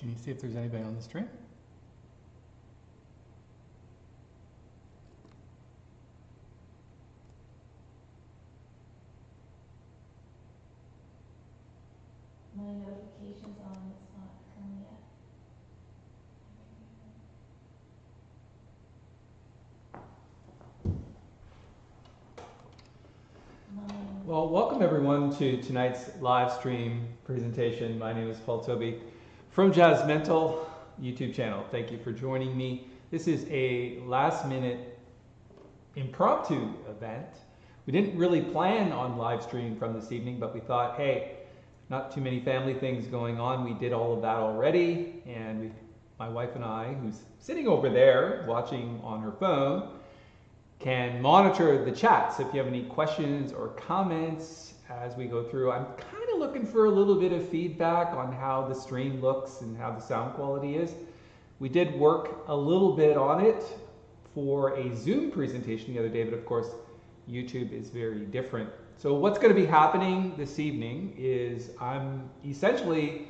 Can you see if there's anybody on the stream? My notifications on, it's not coming yet. Well, welcome everyone to tonight's live stream presentation. My name is Tobey from Jazzmentl YouTube channel. Thank you for joining me. This is a last minute impromptu event. We didn't really plan on live stream from this evening, but we thought, hey, not too many family things going on. We did all of that already, and my wife and I, who's sitting over there watching on her phone, can monitor the chat. So if you have any questions or comments as we go through, I'm kind of looking for a little bit of feedback on how the stream looks and how the sound quality is. We did work a little bit on it for a Zoom presentation the other day, but of course, YouTube is very different. So what's going to be happening this evening is I'm essentially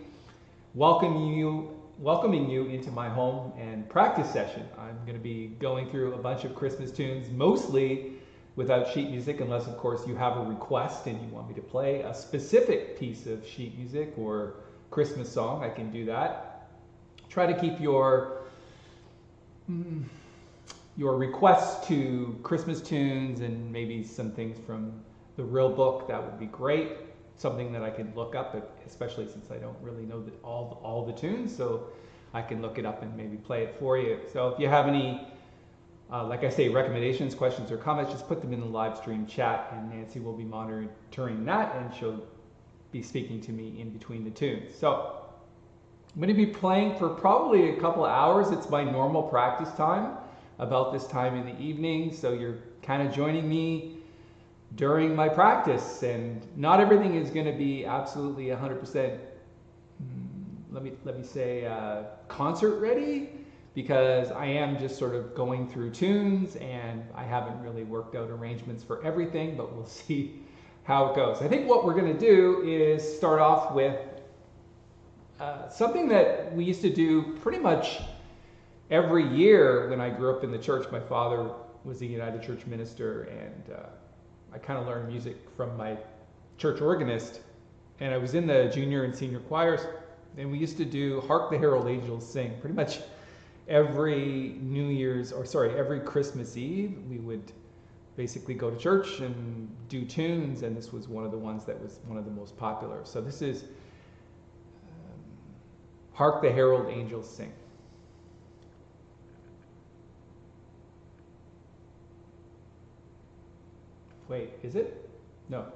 welcoming you into my home and practice session. I'm going to be going through a bunch of Christmas tunes, mostly without sheet music, unless of course you have a request and you want me to play a specific piece of sheet music or Christmas song. I can do that. Try to keep your requests to Christmas tunes and maybe some things from the real book. That would be great. Something that I can look up, especially since I don't really know all the tunes, so I can look it up and maybe play it for you. So if you have any, like I say, recommendations, questions, or comments, just put them in the live stream chat, and Nancy will be monitoring that, and she'll be speaking to me in between the tunes. So I'm going to be playing for probably a couple of hours. It's my normal practice time, about this time in the evening, so you're kind of joining me during my practice, and not everything is going to be absolutely 100% let me say concert ready, because I am just sort of going through tunes and I haven't really worked out arrangements for everything, but we'll see how it goes. I think what we're going to do is start off with something that we used to do pretty much every year when I grew up in the church. My father was a United Church minister, and I kind of learned music from my church organist, and I was in the junior and senior choirs, and we used to do Hark the Herald Angels Sing pretty much every every Christmas Eve. We would basically go to church and do tunes, and this was one of the ones that was one of the most popular. So this is Hark the Herald Angels Sing. Wait, is it? No.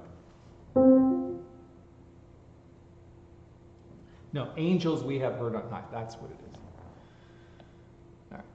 No, angels we have heard on high. That's what it is. All right.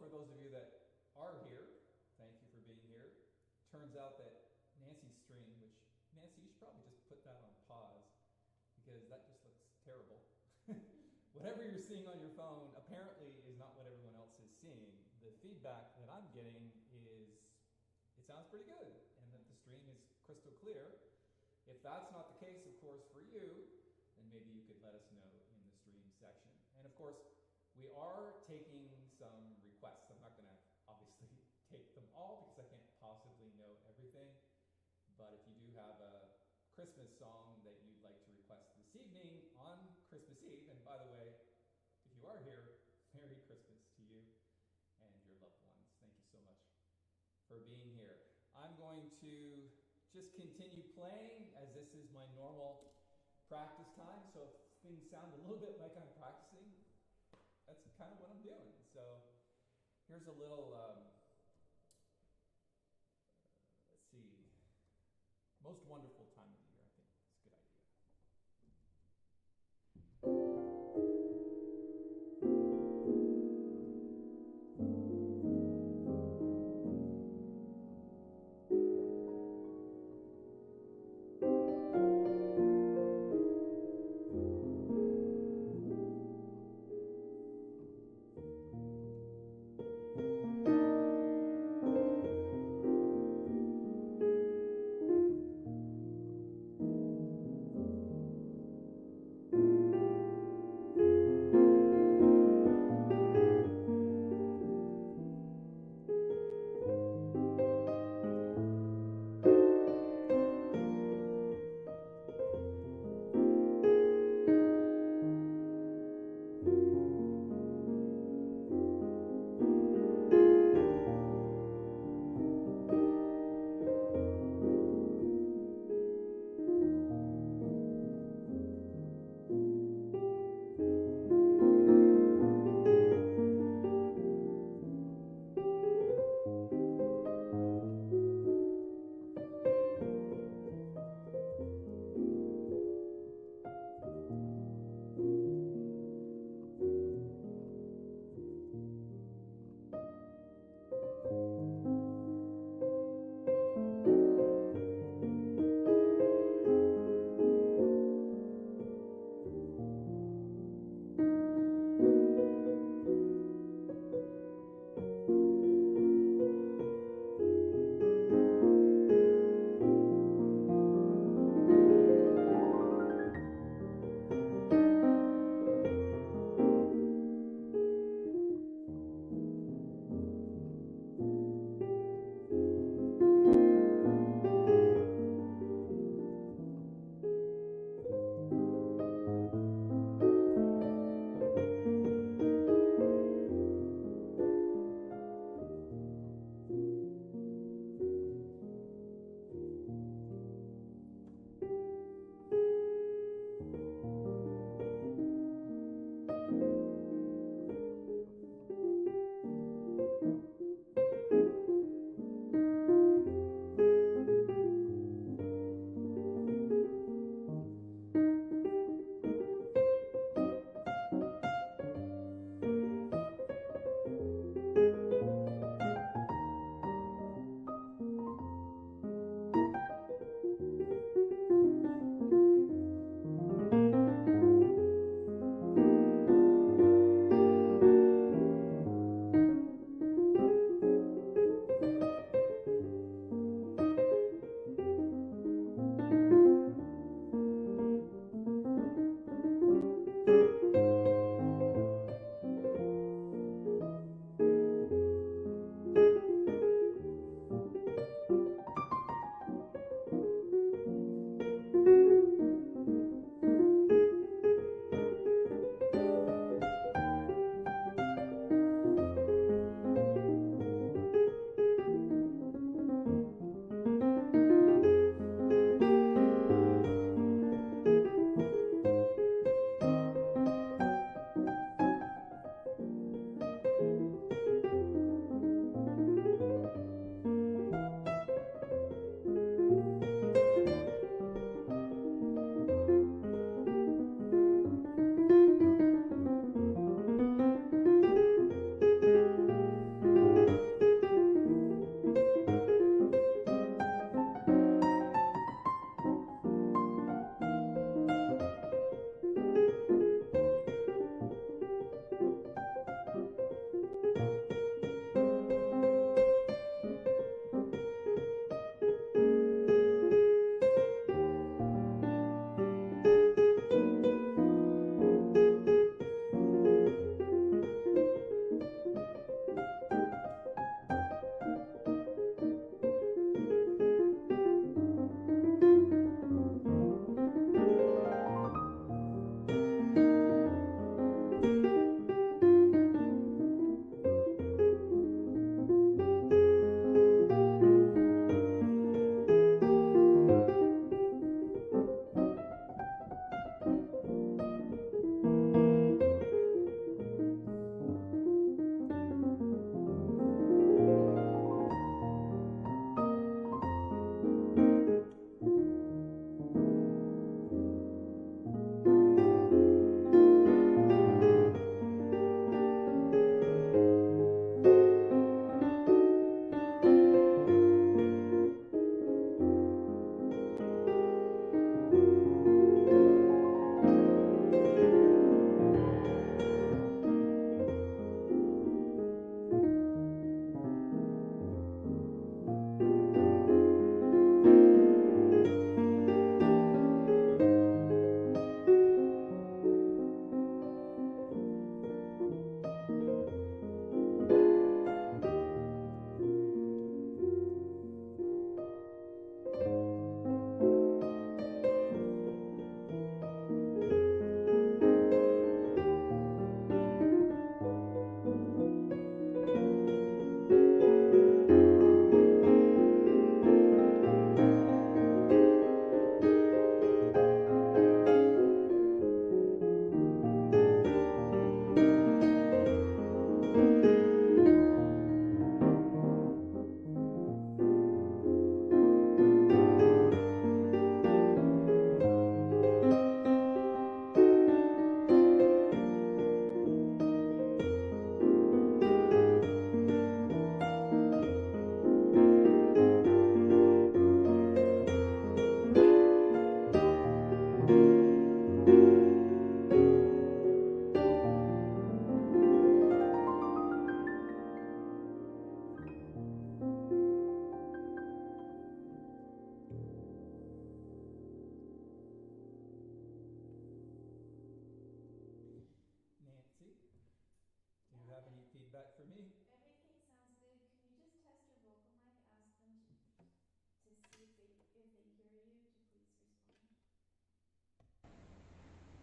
for those of you that are here, thank you for being here. Turns out that Nancy's stream, which, Nancy, you should probably just put that on pause because that just looks terrible. Whatever you're seeing on your phone apparently is not what everyone else is seeing. The feedback that I'm getting is it sounds pretty good and that the stream is crystal clear. If that's not the case, of course, for you, then maybe you could let us know in the stream section. And of course, we are taking some requests. I'm not going to obviously take them all because I can't possibly know everything. But if you do have a Christmas song that you'd like to request this evening on Christmas Eve, and by the way, if you are here, Merry Christmas to you and your loved ones. Thank you so much for being here. I'm going to just continue playing as this is my normal practice time. So if things sound a little bit like I'm practicing, that's kind of what I'm doing. So here's a little, let's see, most wonderful time of the year, I think. It's a good idea.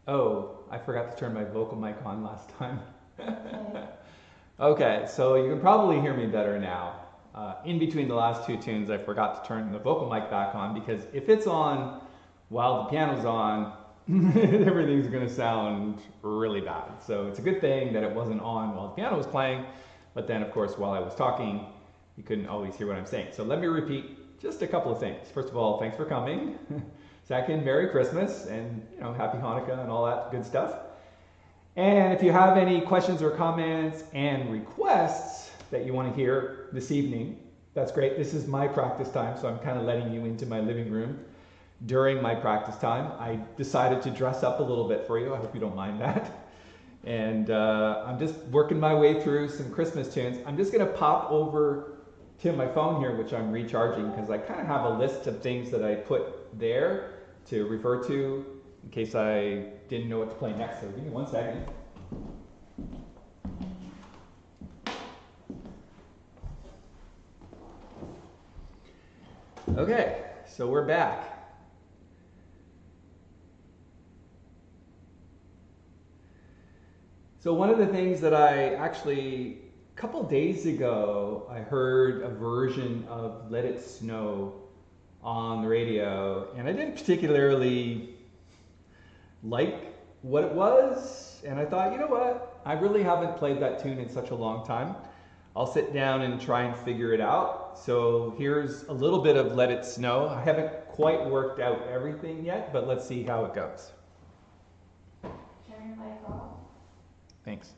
Oh, I forgot to turn my vocal mic on last time. Okay. Okay, so you can probably hear me better now. In between the last two tunes, I forgot to turn the vocal mic back on because if it's on while the piano's on, everything's going to sound really bad. So it's a good thing that it wasn't on while the piano was playing, but then of course while I was talking, you couldn't always hear what I'm saying. So let me repeat just a couple of things. First of all, thanks for coming. Second, Merry Christmas and Happy Hanukkah and all that good stuff. And if you have any questions or comments and requests that you want to hear this evening, that's great. This is my practice time, so I'm kind of letting you into my living room during my practice time. I decided to dress up a little bit for you. I hope you don't mind that. And I'm just working my way through some Christmas tunes. I'm just going to pop over to my phone here, which I'm recharging, because I kind of have a list of things that I put there to refer to in case I didn't know what to play next. So give me 1 second. Okay, so we're back. So one of the things that I actually, a couple days ago, I heard a version of Let It Snow on the radio, and I didn't particularly like what it was, and I thought, you know what, I really haven't played that tune in such a long time. I'll sit down and try and figure it out. So here's a little bit of Let It Snow. I haven't quite worked out everything yet, but let's see how it goes. Turn your mic off. Thanks.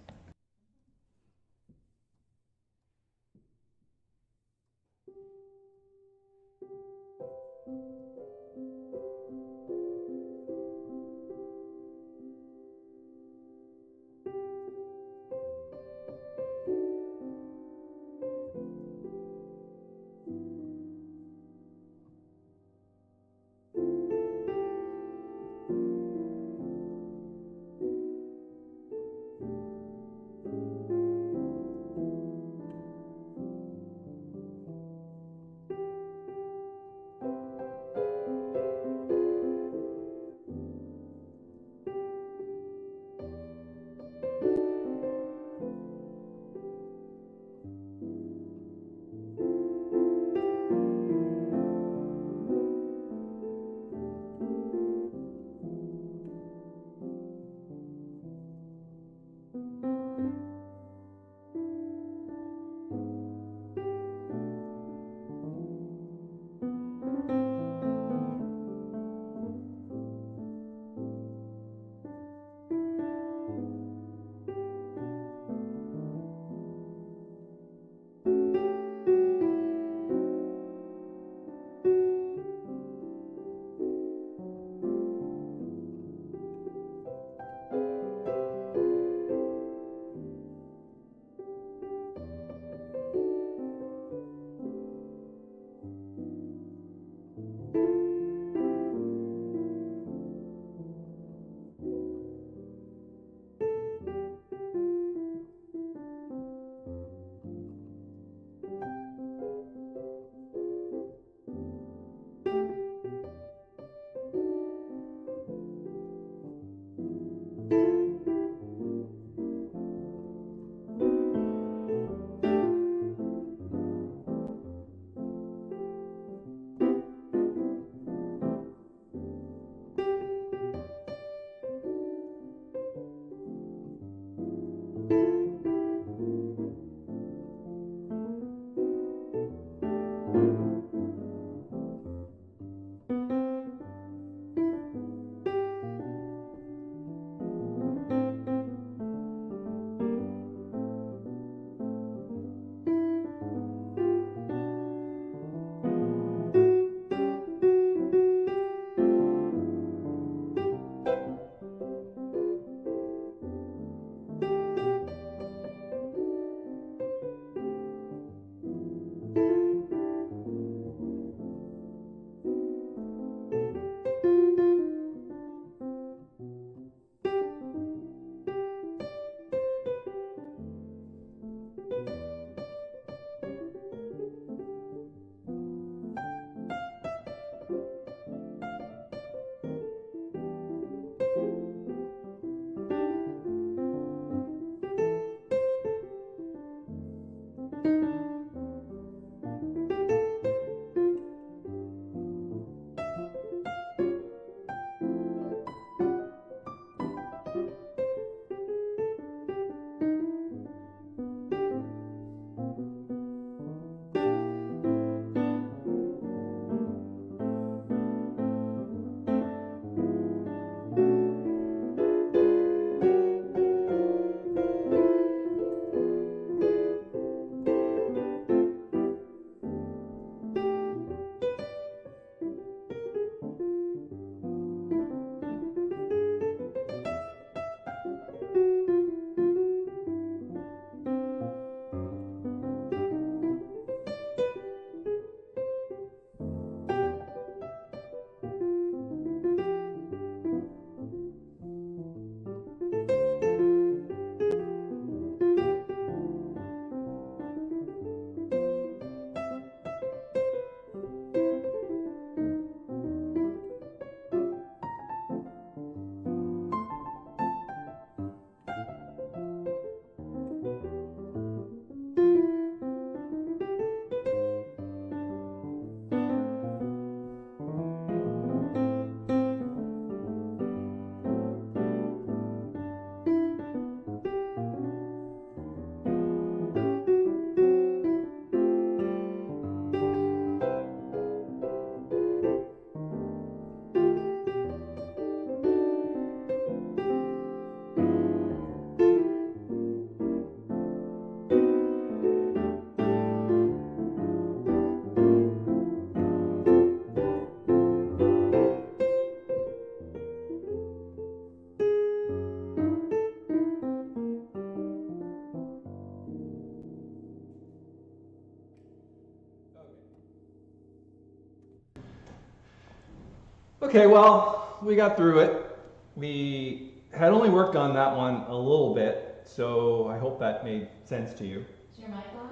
Okay, well, we got through it. We had only worked on that one a little bit, so I hope that made sense to you. Is your mic on?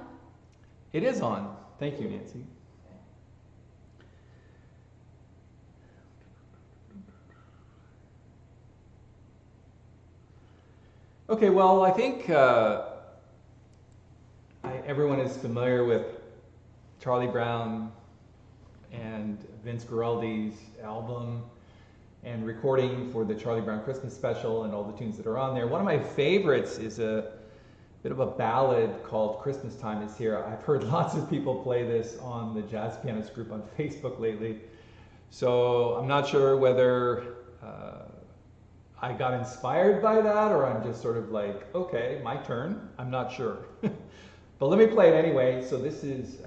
It is on. Thank you, Nancy. Okay, well, I think everyone is familiar with Charlie Brown and Vince Guaraldi's album and recording for the Charlie Brown Christmas special and all the tunes that are on there. One of my favorites is a bit of a ballad called Christmas Time Is Here. I've heard lots of people play this on the Jazz Pianist group on Facebook lately. So I'm not sure whether I got inspired by that or I'm just sort of like, okay, my turn. I'm not sure. But let me play it anyway. So this is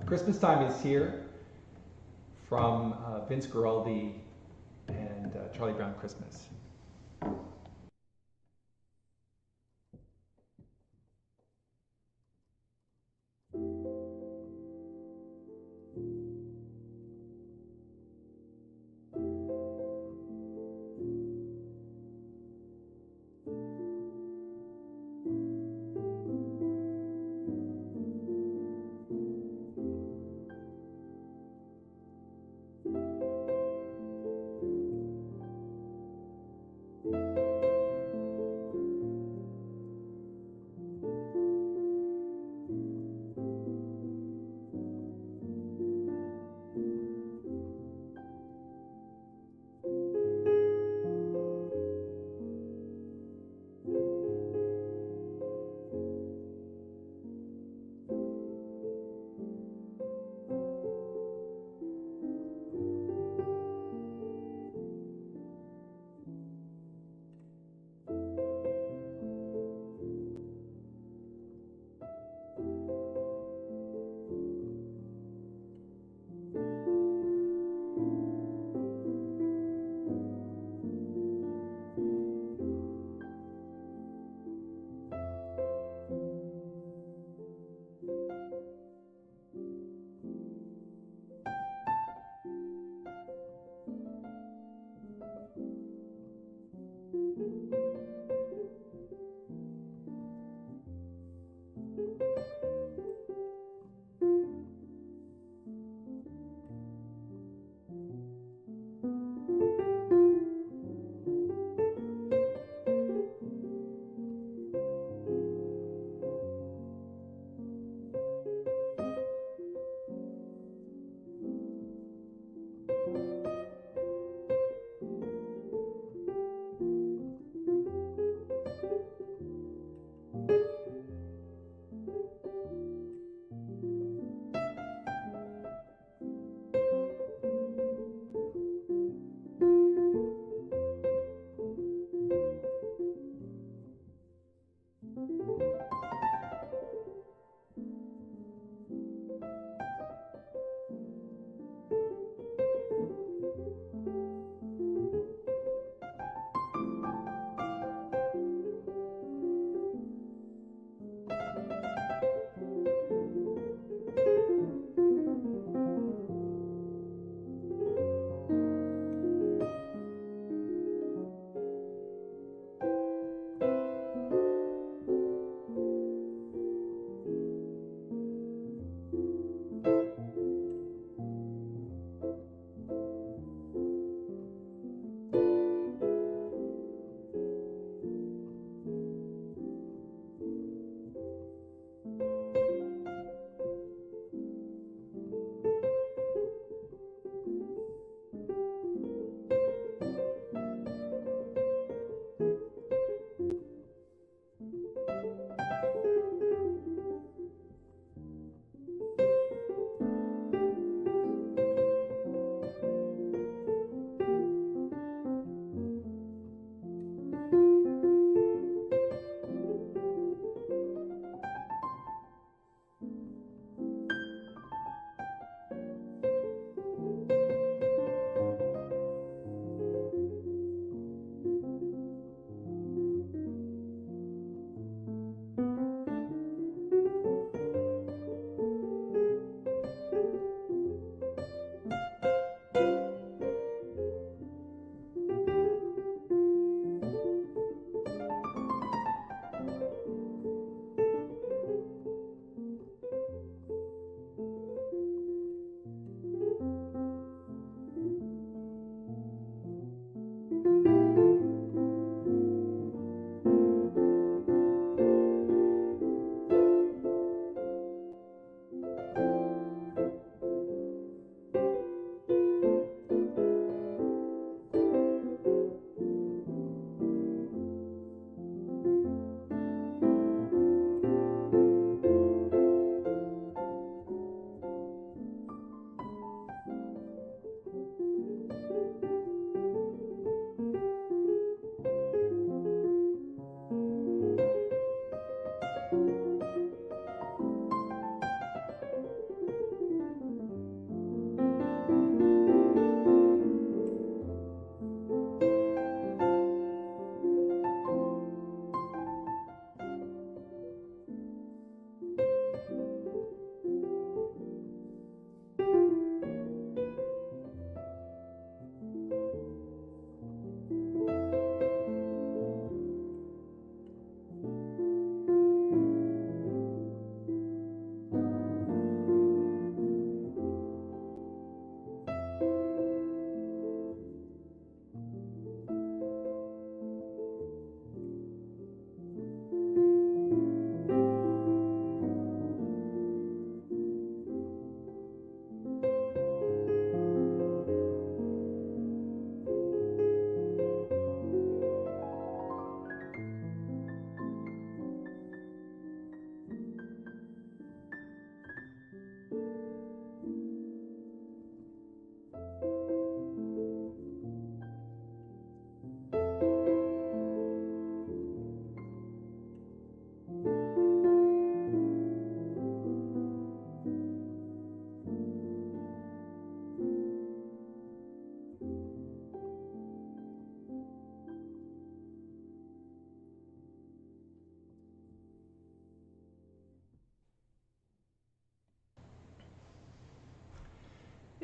Christmas Time Is Here from Vince Guaraldi and Charlie Brown Christmas.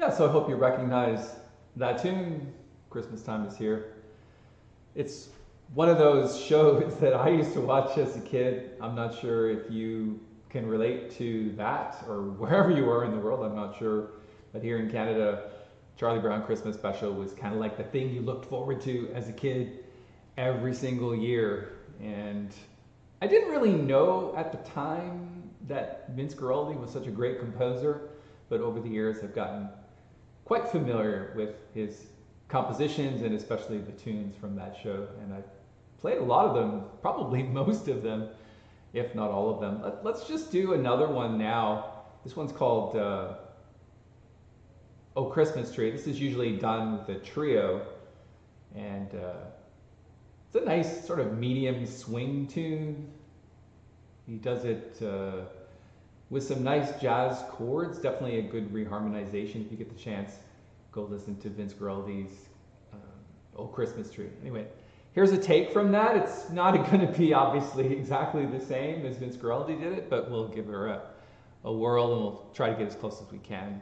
Yeah, so I hope you recognize that tune. Christmas time is here. It's one of those shows that I used to watch as a kid. I'm not sure if you can relate to that or wherever you are in the world. I'm not sure. But here in Canada, Charlie Brown Christmas Special was kind of like the thing you looked forward to as a kid every single year. And I didn't really know at the time that Vince Guaraldi was such a great composer, but over the years I've gotten quite familiar with his compositions and especially the tunes from that show. And I've played a lot of them, probably most of them, if not all of them. Let's just do another one now. This one's called Oh Christmas Tree. This is usually done with a trio, and it's a nice sort of medium swing tune. He does it with some nice jazz chords. Definitely a good reharmonization if you get the chance. Go listen to Vince Guaraldi's Oh Christmas Tree. Anyway, here's a take from that. It's not going to be obviously exactly the same as Vince Guaraldi did it, but we'll give her a whirl and we'll try to get as close as we can.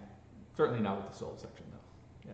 Certainly not with the solo section though. Yeah.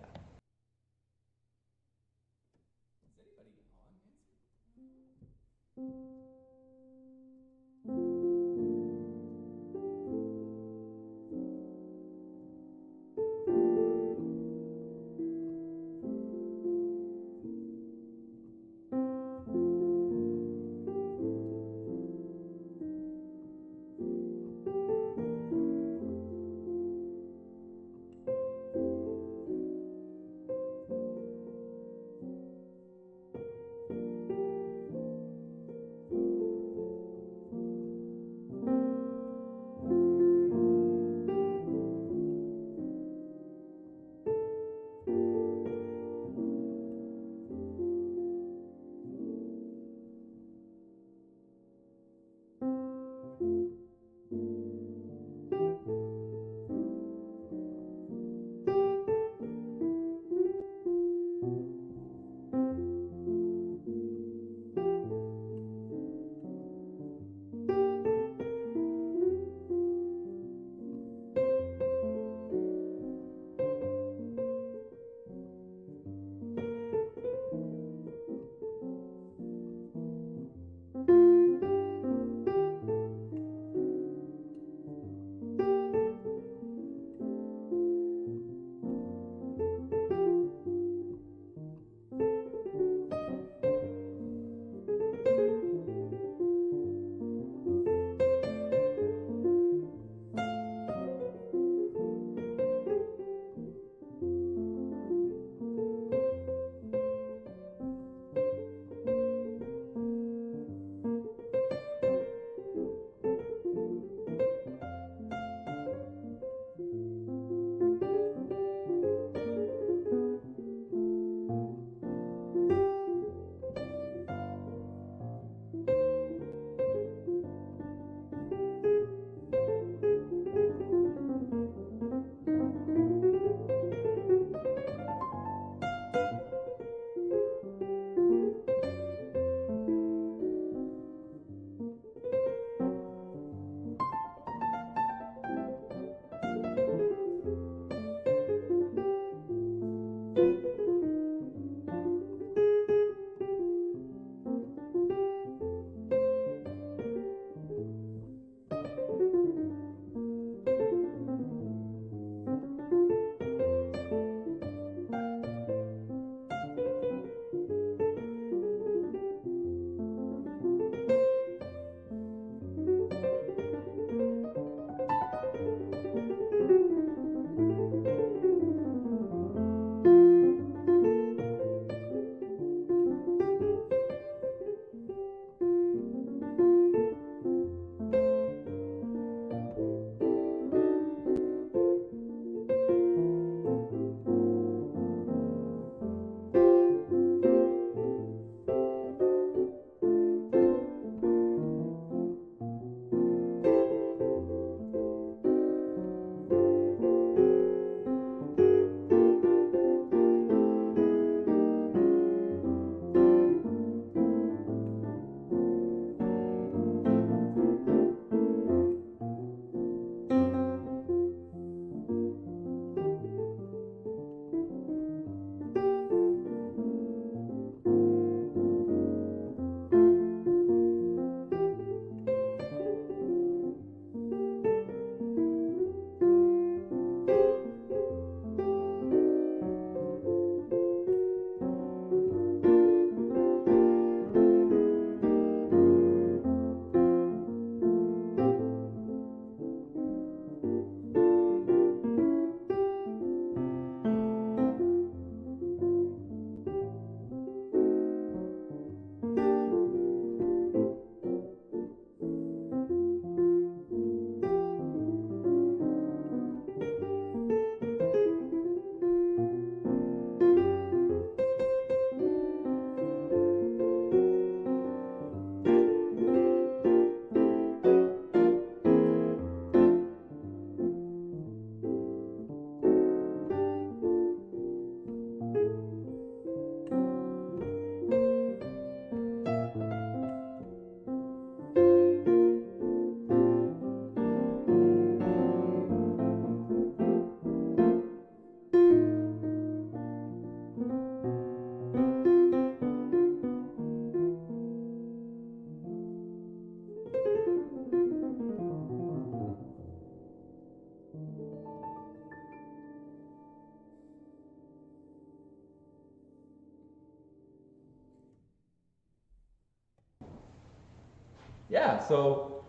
yeah, so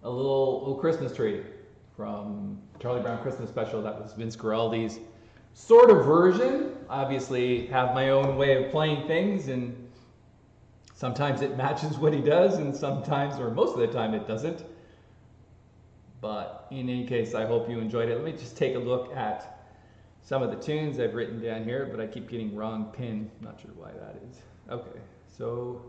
a little Christmas tree from Charlie Brown Christmas Special. That was Vince Guaraldi's sort of version. Obviously have my own way of playing things, and sometimes it matches what he does, and sometimes, or most of the time, it doesn't. But in any case, I hope you enjoyed it. Let me just take a look at some of the tunes I've written down here, but I keep getting wrong pin. Not sure why that is. Okay, so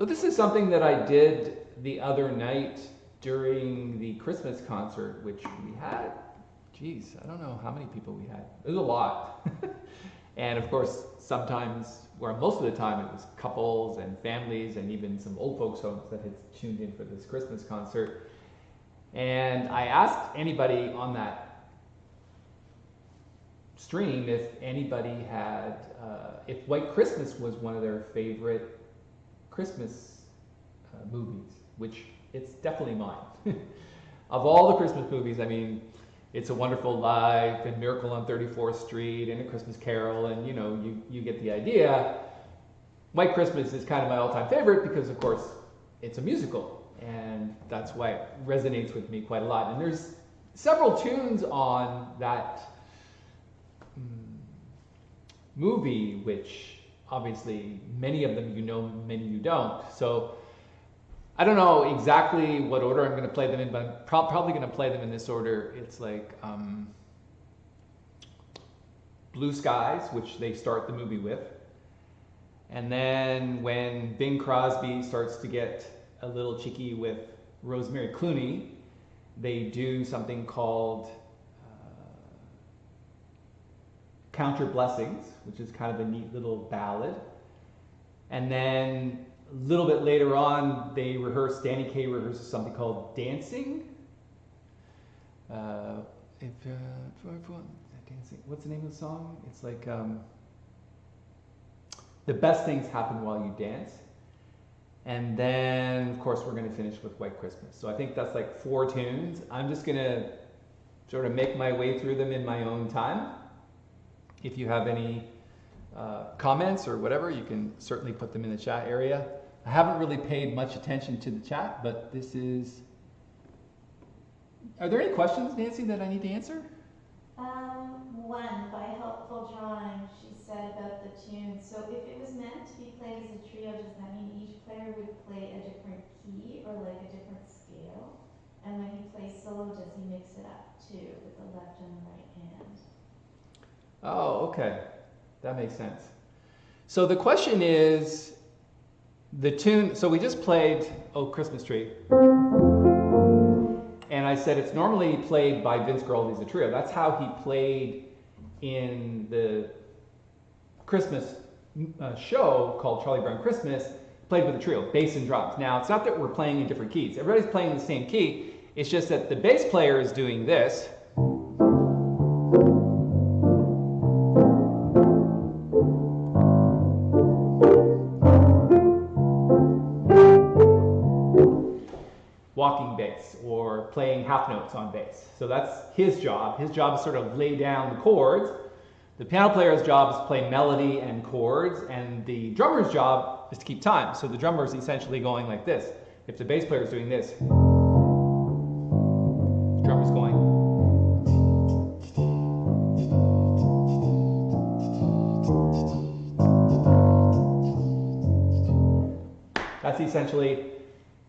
this is something that I did the other night during the Christmas concert, which we had. Geez, I don't know how many people we had. It was a lot. And of course, sometimes, or most of the time, it was couples and families and even some old folks' homes that had tuned in for this Christmas concert. And I asked anybody on that stream if anybody had, if White Christmas was one of their favorite Christmas movies, which it's definitely mine. Of all the Christmas movies, I mean, It's a Wonderful Life and Miracle on 34th Street and A Christmas Carol, and you know, you get the idea. White Christmas is kind of my all-time favorite because, of course, it's a musical, and that's why it resonates with me quite a lot. And there's several tunes on that movie, which obviously many of them you know, many you don't. So I don't know exactly what order I'm going to play them in, but I'm probably going to play them in this order. It's like Blue Skies, which they start the movie with. And then when Bing Crosby starts to get a little cheeky with Rosemary Clooney, they do something called Count Your Blessings, which is kind of a neat little ballad. And then a little bit later on, Danny Kaye rehearses something called Dancing. Dancing. What's the name of the song? It's like The Best Things Happen While You Dance. And then, of course, we're going to finish with White Christmas. So I think that's like 4 tunes. I'm just going to sort of make my way through them in my own time. If you have any comments or whatever, you can certainly put them in the chat area. I haven't really paid much attention to the chat, but this is... Are there any questions, Nancy, that I need to answer? One, by helpful drawing, she said about the tune. So if it was meant to be played as a trio, does that mean each player would play a different key or like a different scale? And when he plays solo, does he mix it up too with the left and the right hand? Oh, okay. That makes sense. So the question is, the tune, so we just played Oh Christmas Tree. And I said it's normally played by Vince Guaraldi as a trio. That's how he played in the Christmas show called Charlie Brown Christmas. Played with a trio, bass and drums. Now, it's not that we're playing in different keys. Everybody's playing the same key. It's just that the bass player is doing this. Walking bass or playing half notes on bass. So that's his job. His job is sort of lay down the chords. The piano player's job is to play melody and chords, and the drummer's job is to keep time. So the drummer is essentially going like this. If the bass player is doing this, the drummer's going. That's essentially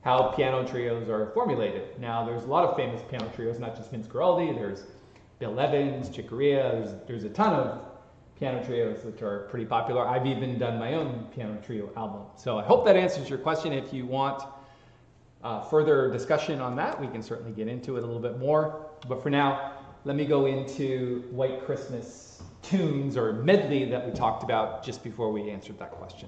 how piano trios are formulated. Now, there's a lot of famous piano trios, not just Vince Guaraldi. There's Bill Evans, Chick Corea. There's a ton of piano trios which are pretty popular. I've even done my own piano trio album. So I hope that answers your question. If you want further discussion on that, we can certainly get into it a little bit more. But for now, let me go into White Christmas tunes or medley that we talked about just before we answered that question.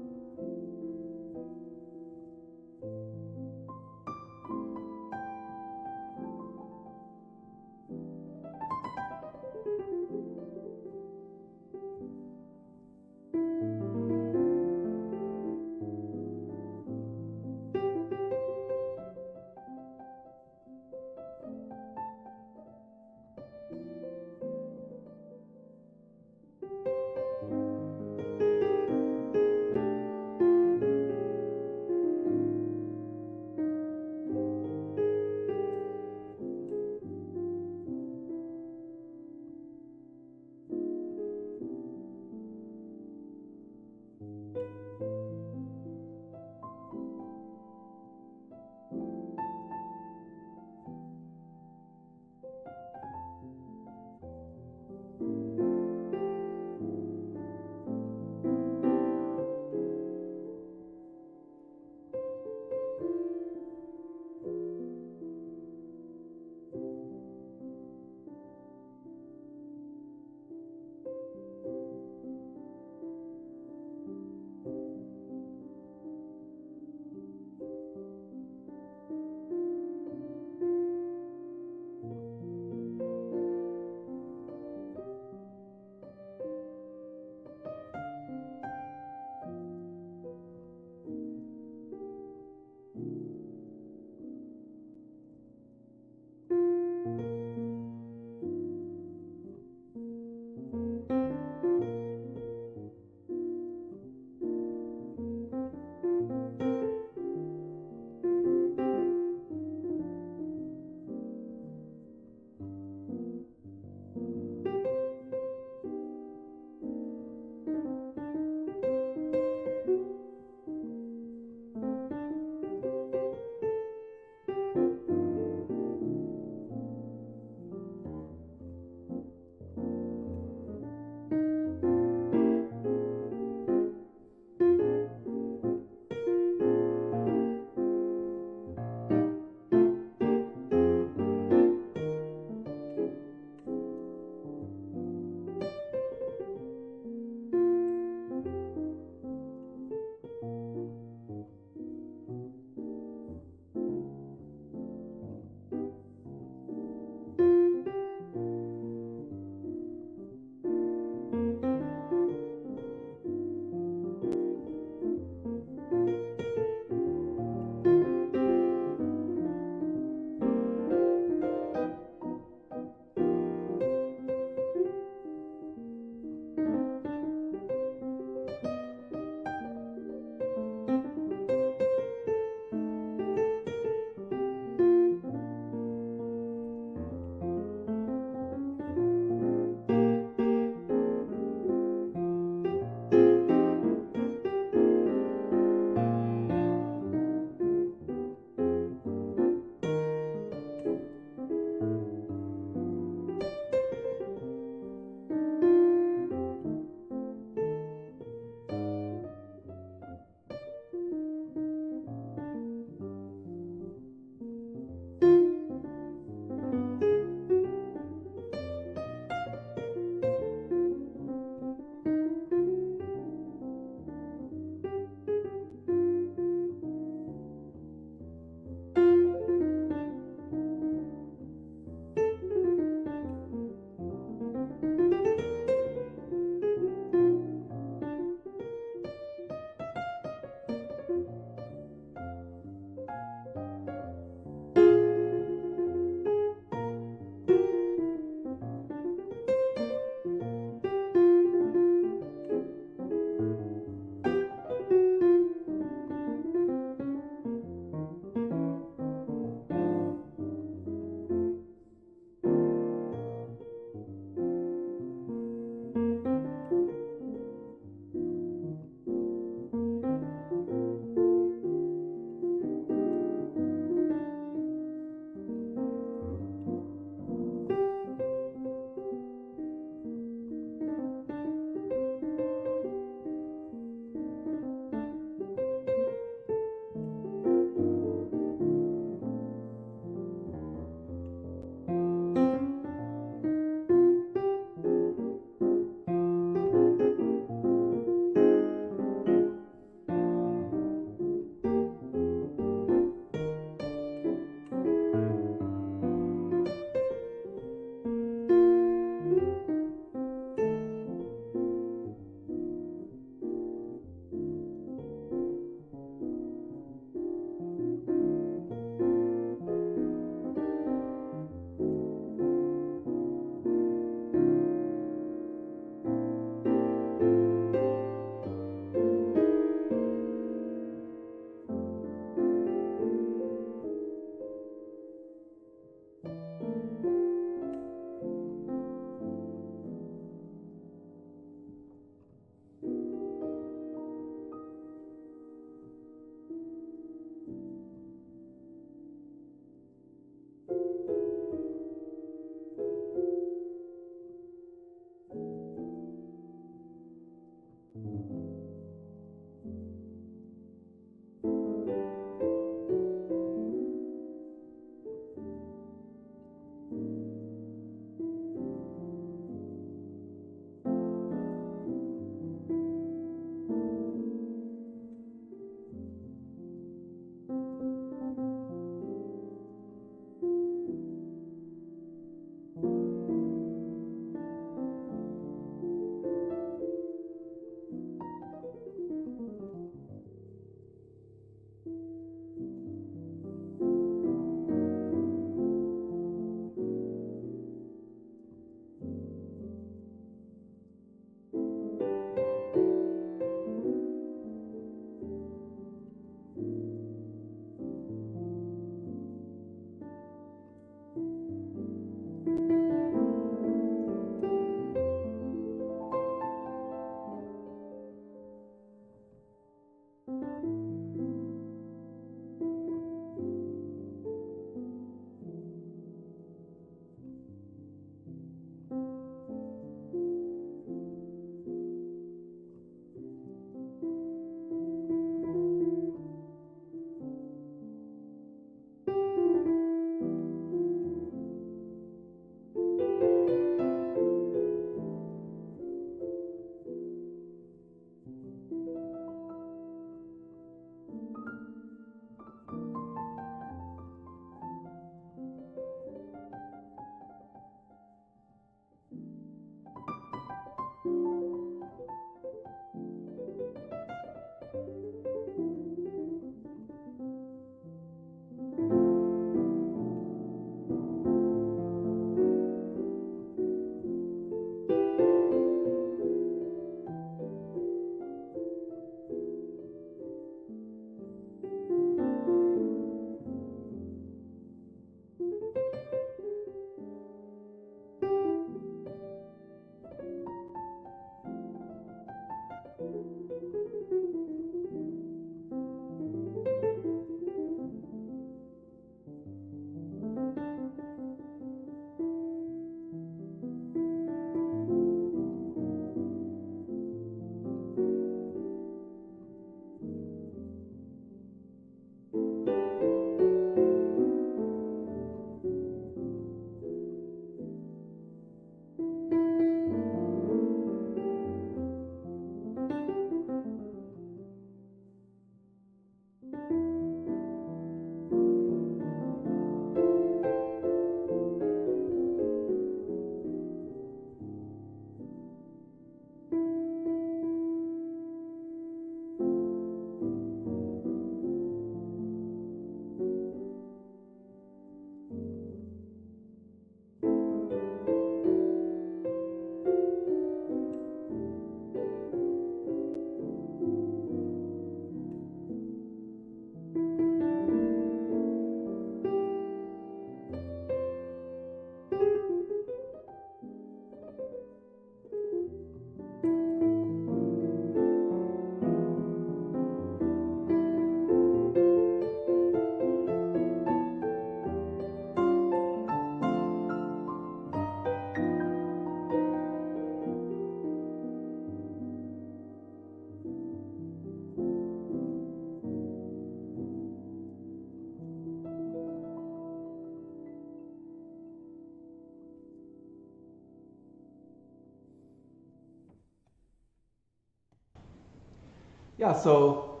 yeah, so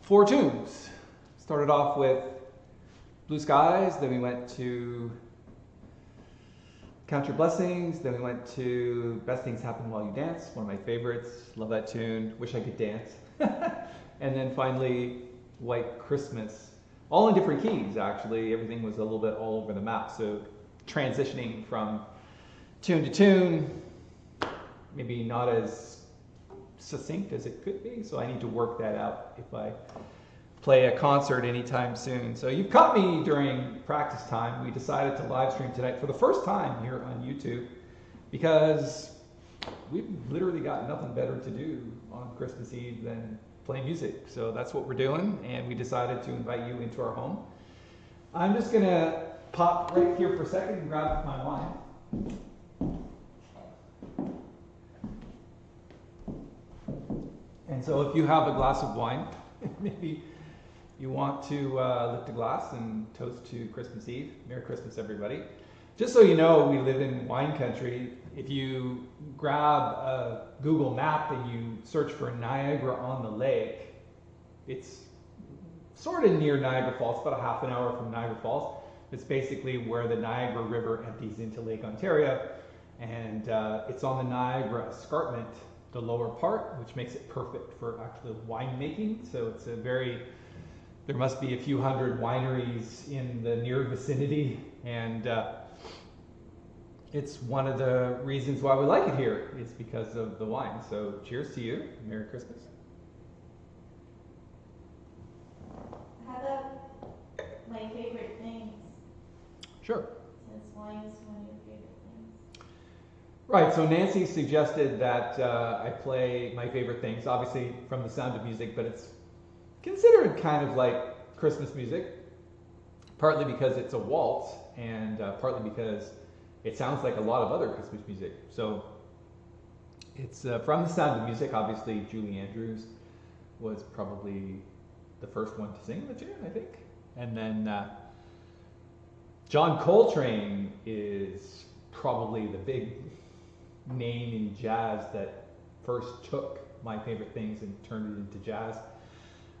4 tunes. Started off with Blue Skies, then we went to Count Your Blessings, then we went to Best Things Happen While You Dance, one of my favorites. Love that tune. Wish I could dance. And then finally, White Christmas. All in different keys, actually. Everything was a little bit all over the map. So transitioning from tune to tune, maybe not as succinct as it could be. So I need to work that out if I play a concert anytime soon. So you've caught me during practice time. We decided to live stream tonight for the first time here on YouTube because we've literally got nothing better to do on Christmas Eve than play music. So that's what we're doing, and we decided to invite you into our home. I'm just gonna pop right here for a second and grab my wine. And so if you have a glass of wine, maybe you want to lift a glass and toast to Christmas Eve. Merry Christmas, everybody. Just so you know, we live in wine country. If you grab a Google map and you search for Niagara-on-the-Lake, it's sort of near Niagara Falls, about a half an hour from Niagara Falls. It's basically where the Niagara River empties into Lake Ontario, and it's on the Niagara Escarpment, the lower part, which makes it perfect for actually winemaking. So it's a very, there must be a few hundred wineries in the near vicinity, and it's one of the reasons why we like it here is because of the wine. So cheers to you. Merry Christmas. How about my favorite things? Sure. Since wine is one of your favorite things. Right, so Nancy suggested that I play my favorite things, obviously from The Sound of Music, but it's considered kind of like Christmas music, partly because it's a waltz and partly because it sounds like a lot of other Christmas music. So it's from The Sound of Music. Obviously, Julie Andrews was probably the first one to sing the tune, I think. And then John Coltrane is probably the big name in jazz that first took my favorite things and turned it into jazz.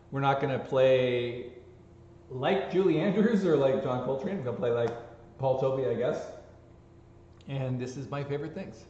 We're not going to play like Julie Andrews or like John Coltrane. We're going to play like Paul Tobey, I guess. And this is my favorite things.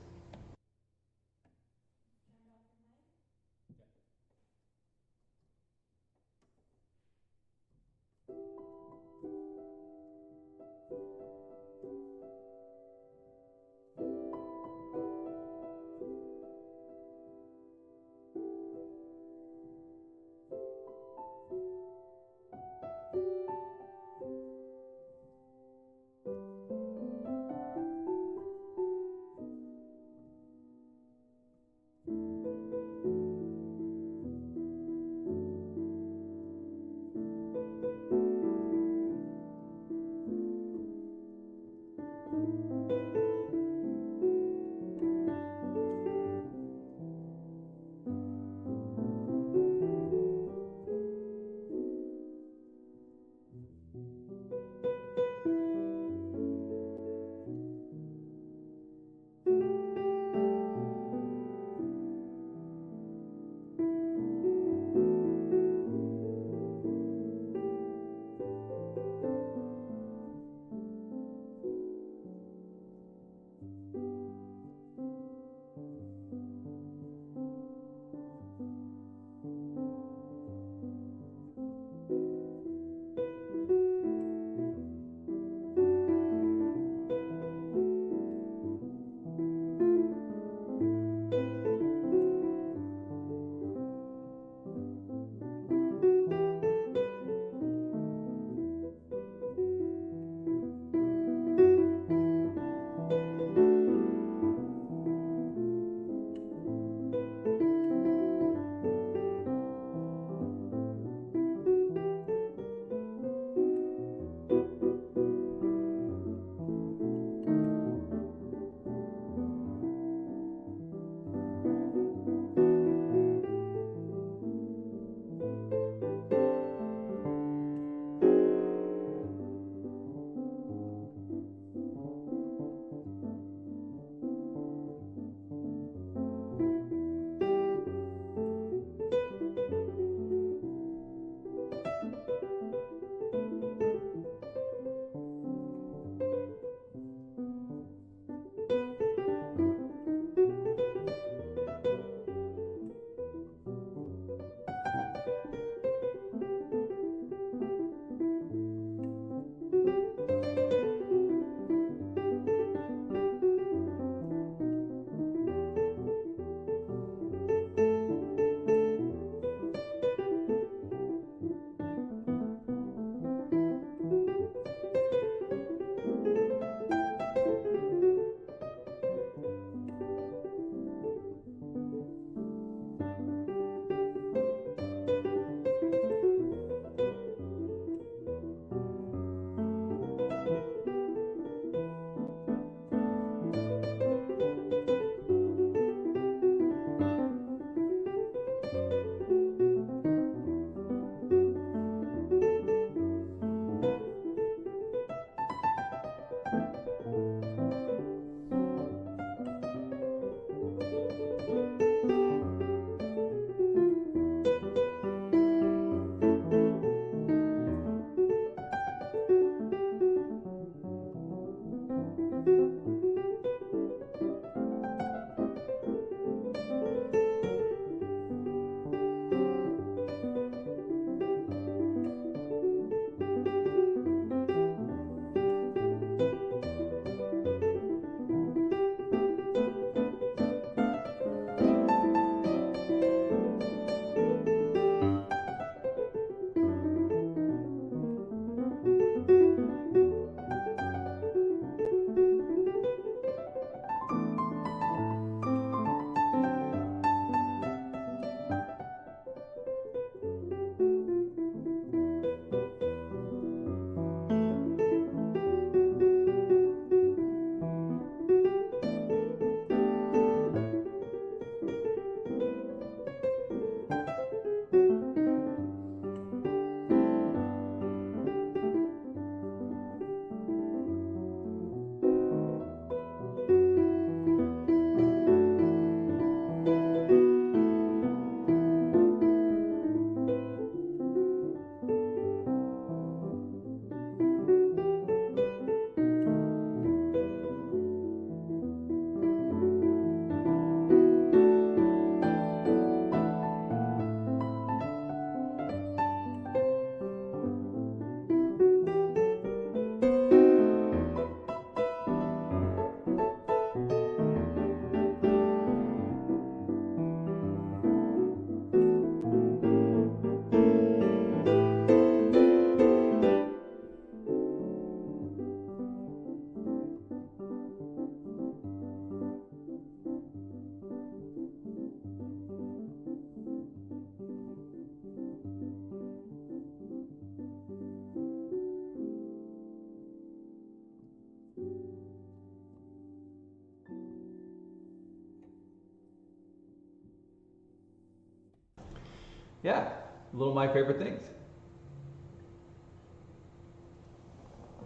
yeah, a little of my favorite things.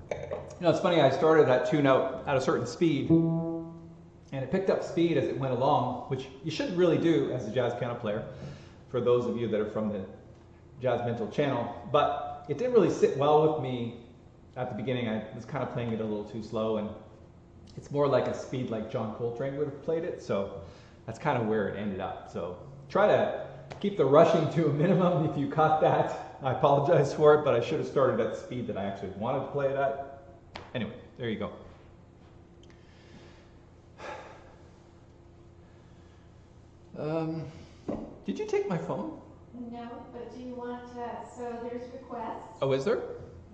You know, it's funny, I started that tune out at a certain speed, and it picked up speed as it went along, which you shouldn't really do as a jazz piano player, for those of you that are from the Jazzmentl channel, but it didn't really sit well with me at the beginning. I was kind of playing it a little too slow, and it's more like a speed like John Coltrane would have played it, so that's kind of where it ended up. So try to keep the rushing to a minimum. If you caught that, I apologize for it, but I should have started at the speed that I actually wanted to play it at. Anyway, there you go. Did you take my phone? No, but do you want to, so there's requests. Oh, is there?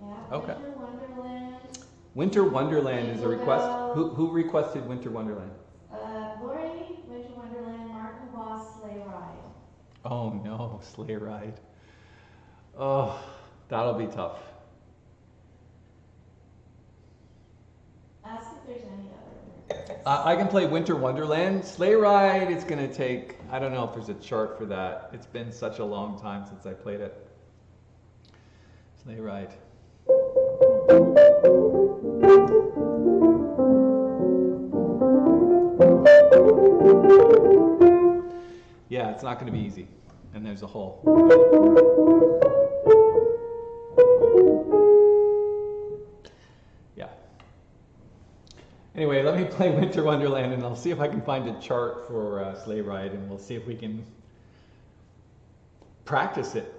Yeah, Okay. Winter Wonderland. Winter Wonderland is a request. Who requested Winter Wonderland? Lori, Winter Wonderland, Martin Voss, Sleigh Ride. Oh no, Sleigh Ride. Oh, that'll be tough. Ask if there's any other. I can play Winter Wonderland. Sleigh Ride, it's going to take, I don't know if there's a chart for that. It's been such a long time since I played it. Sleigh Ride. Yeah, it's not going to be easy. And there's a hole. Yeah. Anyway, let me play Winter Wonderland, and I'll see if I can find a chart for Sleigh Ride, and we'll see if we can practice it.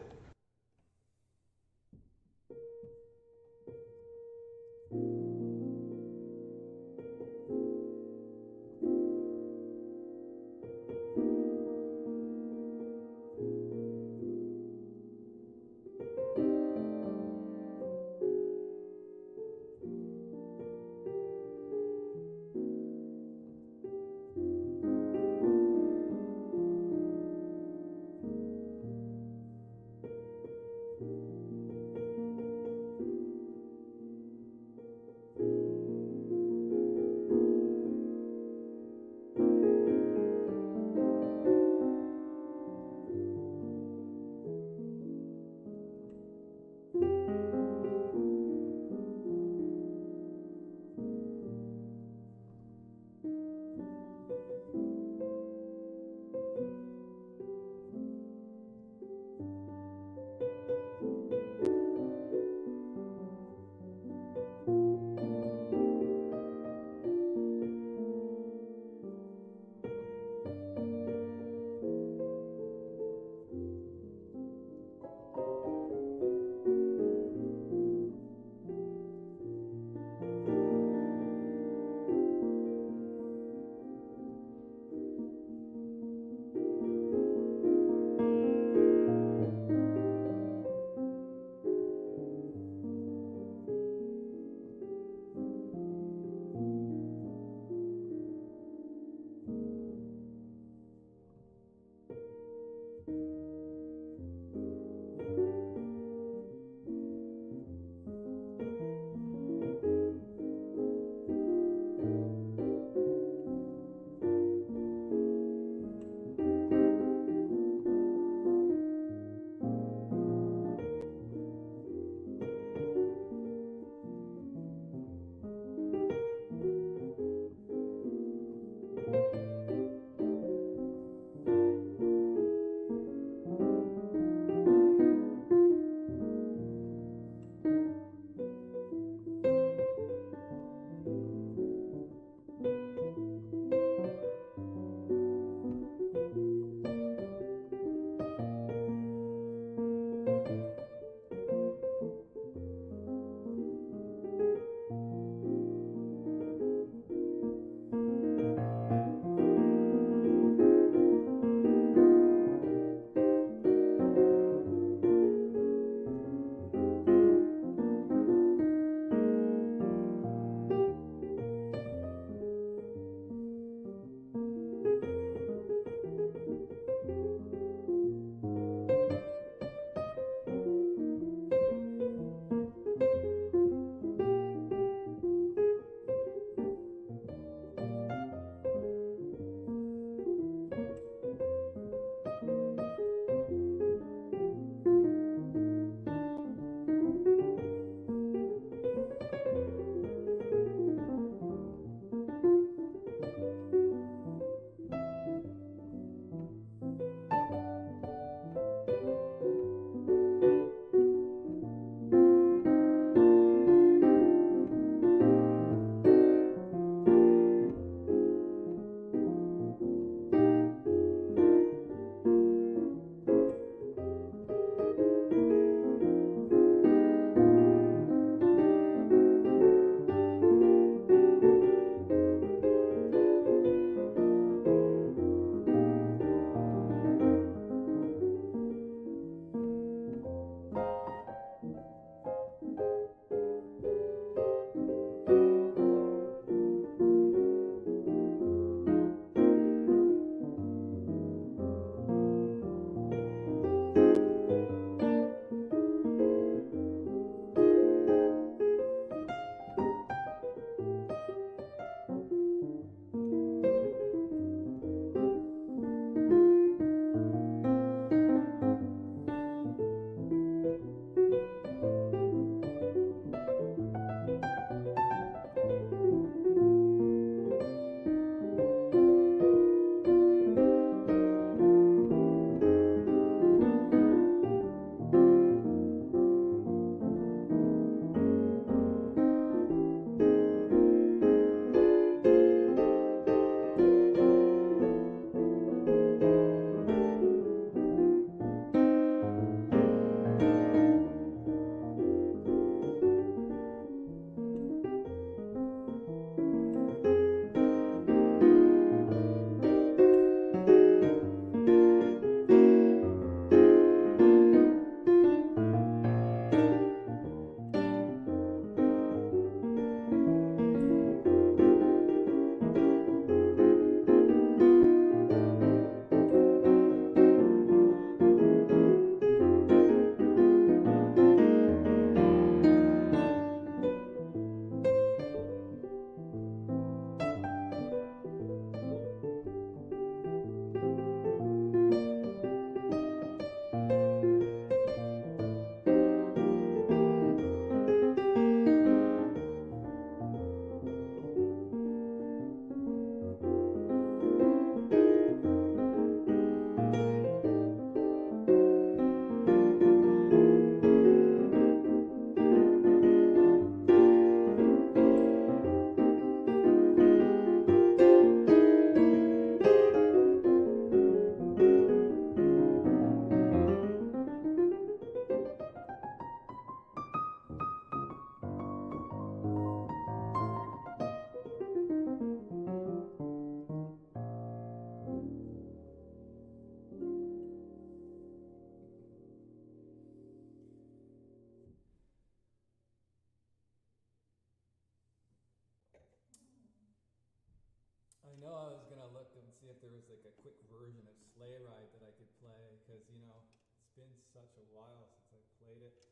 I know I was gonna look and see if there was like a quick version of Sleigh Ride that I could play, because you know it's been such a while since I played it.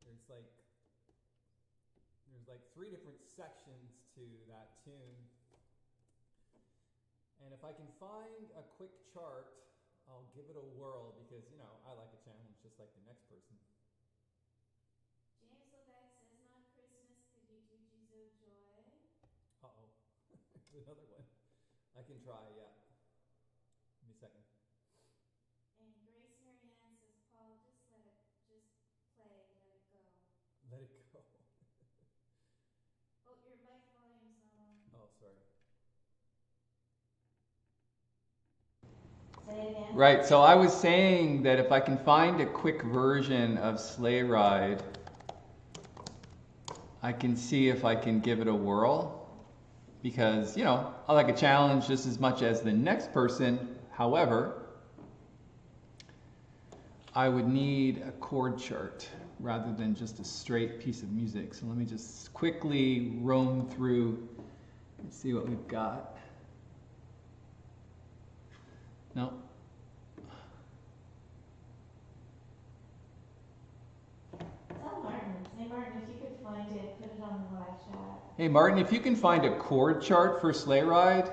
There's like 3 different sections to that tune, and if I can find a quick chart, I'll give it a whirl, because you know I like a challenge just like the next person. James Lebeck says, not Christmas, could you do Jizo Joy? Uh-oh. There's another one. I can try, yeah. Give me a second. And Grace Marianne says, Paul, just play, let it go. Let it go. Oh, your mic volume's not on. Oh, sorry. Say it again. Right, so I was saying that if I can find a quick version of Sleigh Ride, I can see if I can give it a whirl. Because, you know, I like a challenge just as much as the next person. However, I would need a chord chart rather than just a straight piece of music. So let me just quickly roam through and see what we've got. No. Tell Martin. Say, Martin, if you could find it, put it on the live chat. Hey, Martin, if you can find a chord chart for Sleigh Ride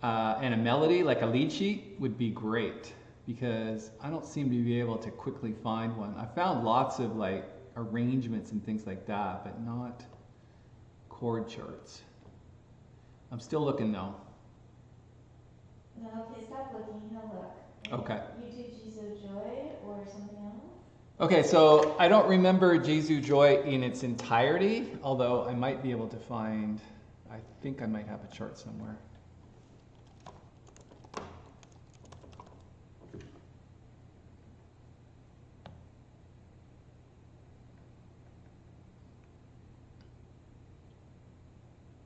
and a melody, like a lead sheet, would be great. Because I don't seem to be able to quickly find one. I found lots of like arrangements and things like that, but not chord charts. I'm still looking though. No, okay, stop looking. He'll look. Okay. You do Jizo Joy or something else? Okay, so I don't remember Jizo Joy in its entirety, although I might be able to find, I think I might have a chart somewhere.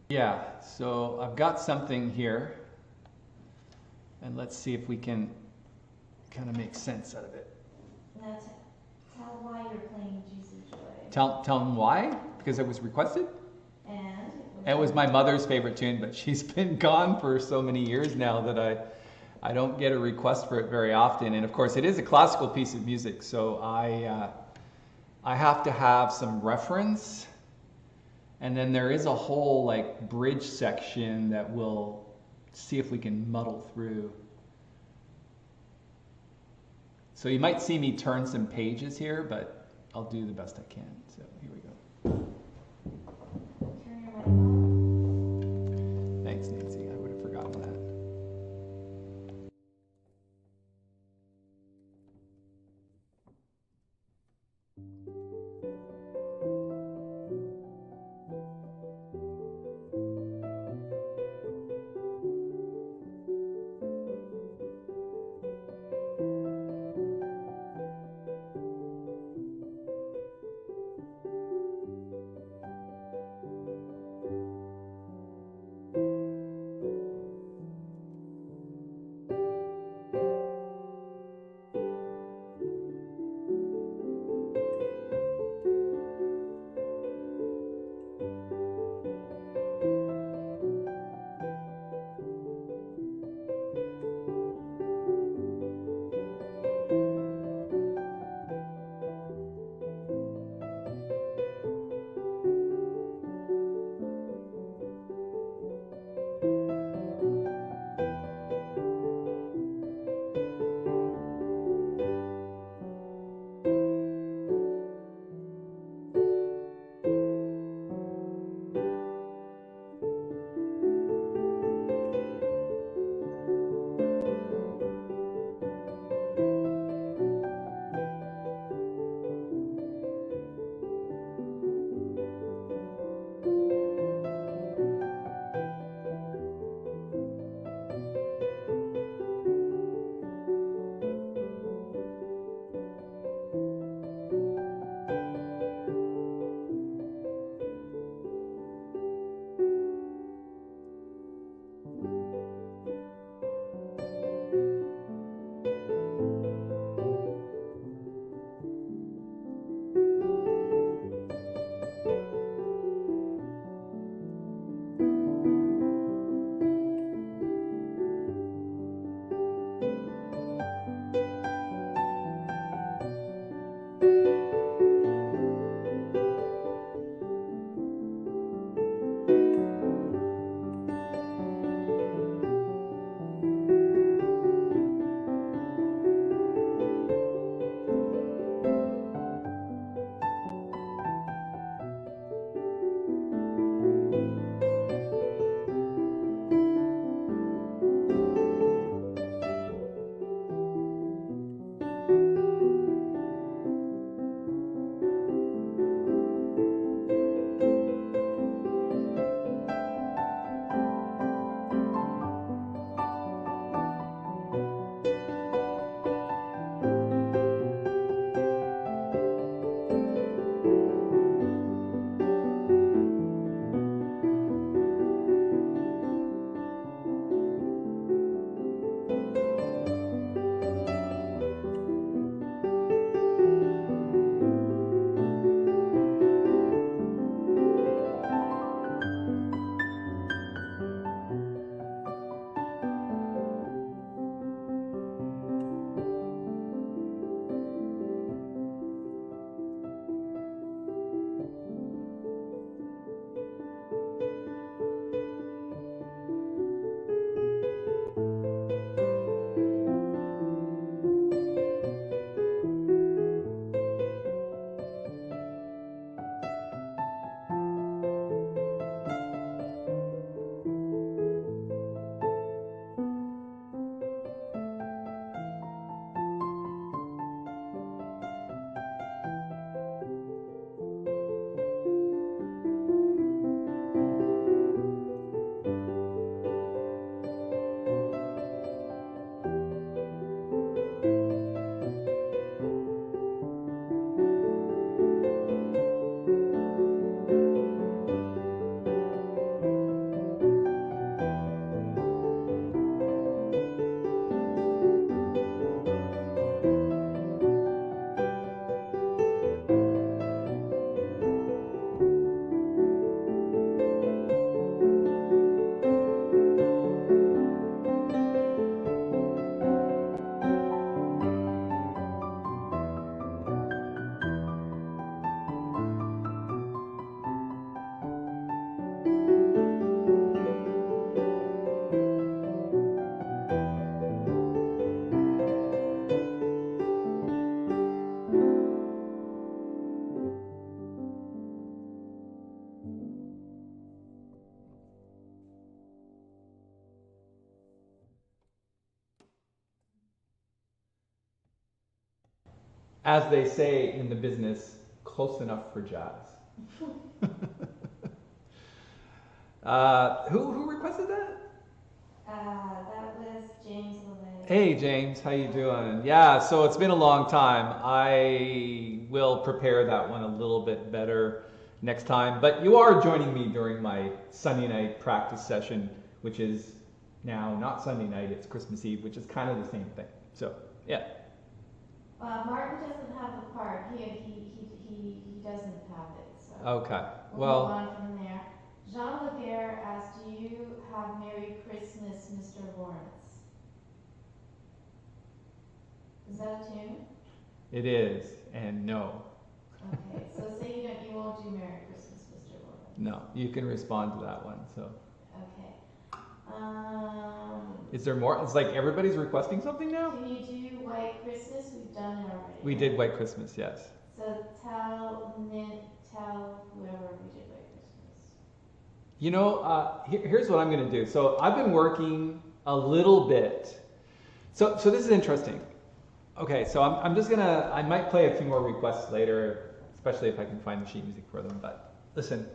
Yeah, so I've got something here, and let's see if we can kind of make sense out of it. Now tell why you're playing Jizo Joy. Tell them why? Because it was requested? And? It was my mother's favorite tune, but she's been gone for so many years now that I don't get a request for it very often. And of course, it is a classical piece of music, so I have to have some reference. And then there is a whole like bridge section that we'll see if we can muddle through. So you might see me turn some pages here, but I'll do the best I can. So here we go. Turn your mic on. Thanks, Nancy. I would have forgotten that. as they say in the business, close enough for jazz. Who requested that? That was James LeVay. Hey James, how you doing? Yeah, so it's been a long time. I will prepare that one a little bit better next time. But you are joining me during my Sunday night practice session, which is now not Sunday night, it's Christmas Eve, which is kind of the same thing. So, yeah. Martin doesn't have the part. He doesn't have it. So Okay. We'll move on from there. Jean Laguerre asked, do you have Merry Christmas, Mr. Lawrence? Is that a tune? It is, and no. Okay, so say you won't do Merry Christmas, Mr. Lawrence. No, you can respond to that one, so. Okay. Is there more? It's like everybody's requesting something now? Can you do White Christmas? We've done it already. We did White Christmas, yes. So tell whoever we did White Christmas. You know, here's what I'm going to do. So I've been working a little bit. So this is interesting. Okay, so I'm just going to, I might play a few more requests later, especially if I can find the sheet music for them. But listen,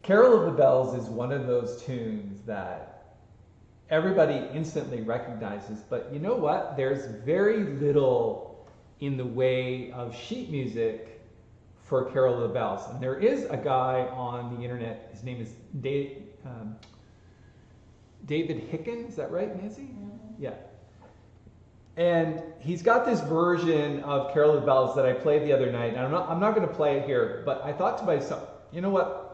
Carol of the Bells is one of those tunes that everybody instantly recognizes. But you know what? There's very little in the way of sheet music for Carol of the Bells. And there is a guy on the internet, his name is David Hicken, is that right, Nancy? Mm-hmm. Yeah. And he's got this version of Carol of the Bells that I played the other night. And I'm not going to play it here, but I thought to myself, you know what?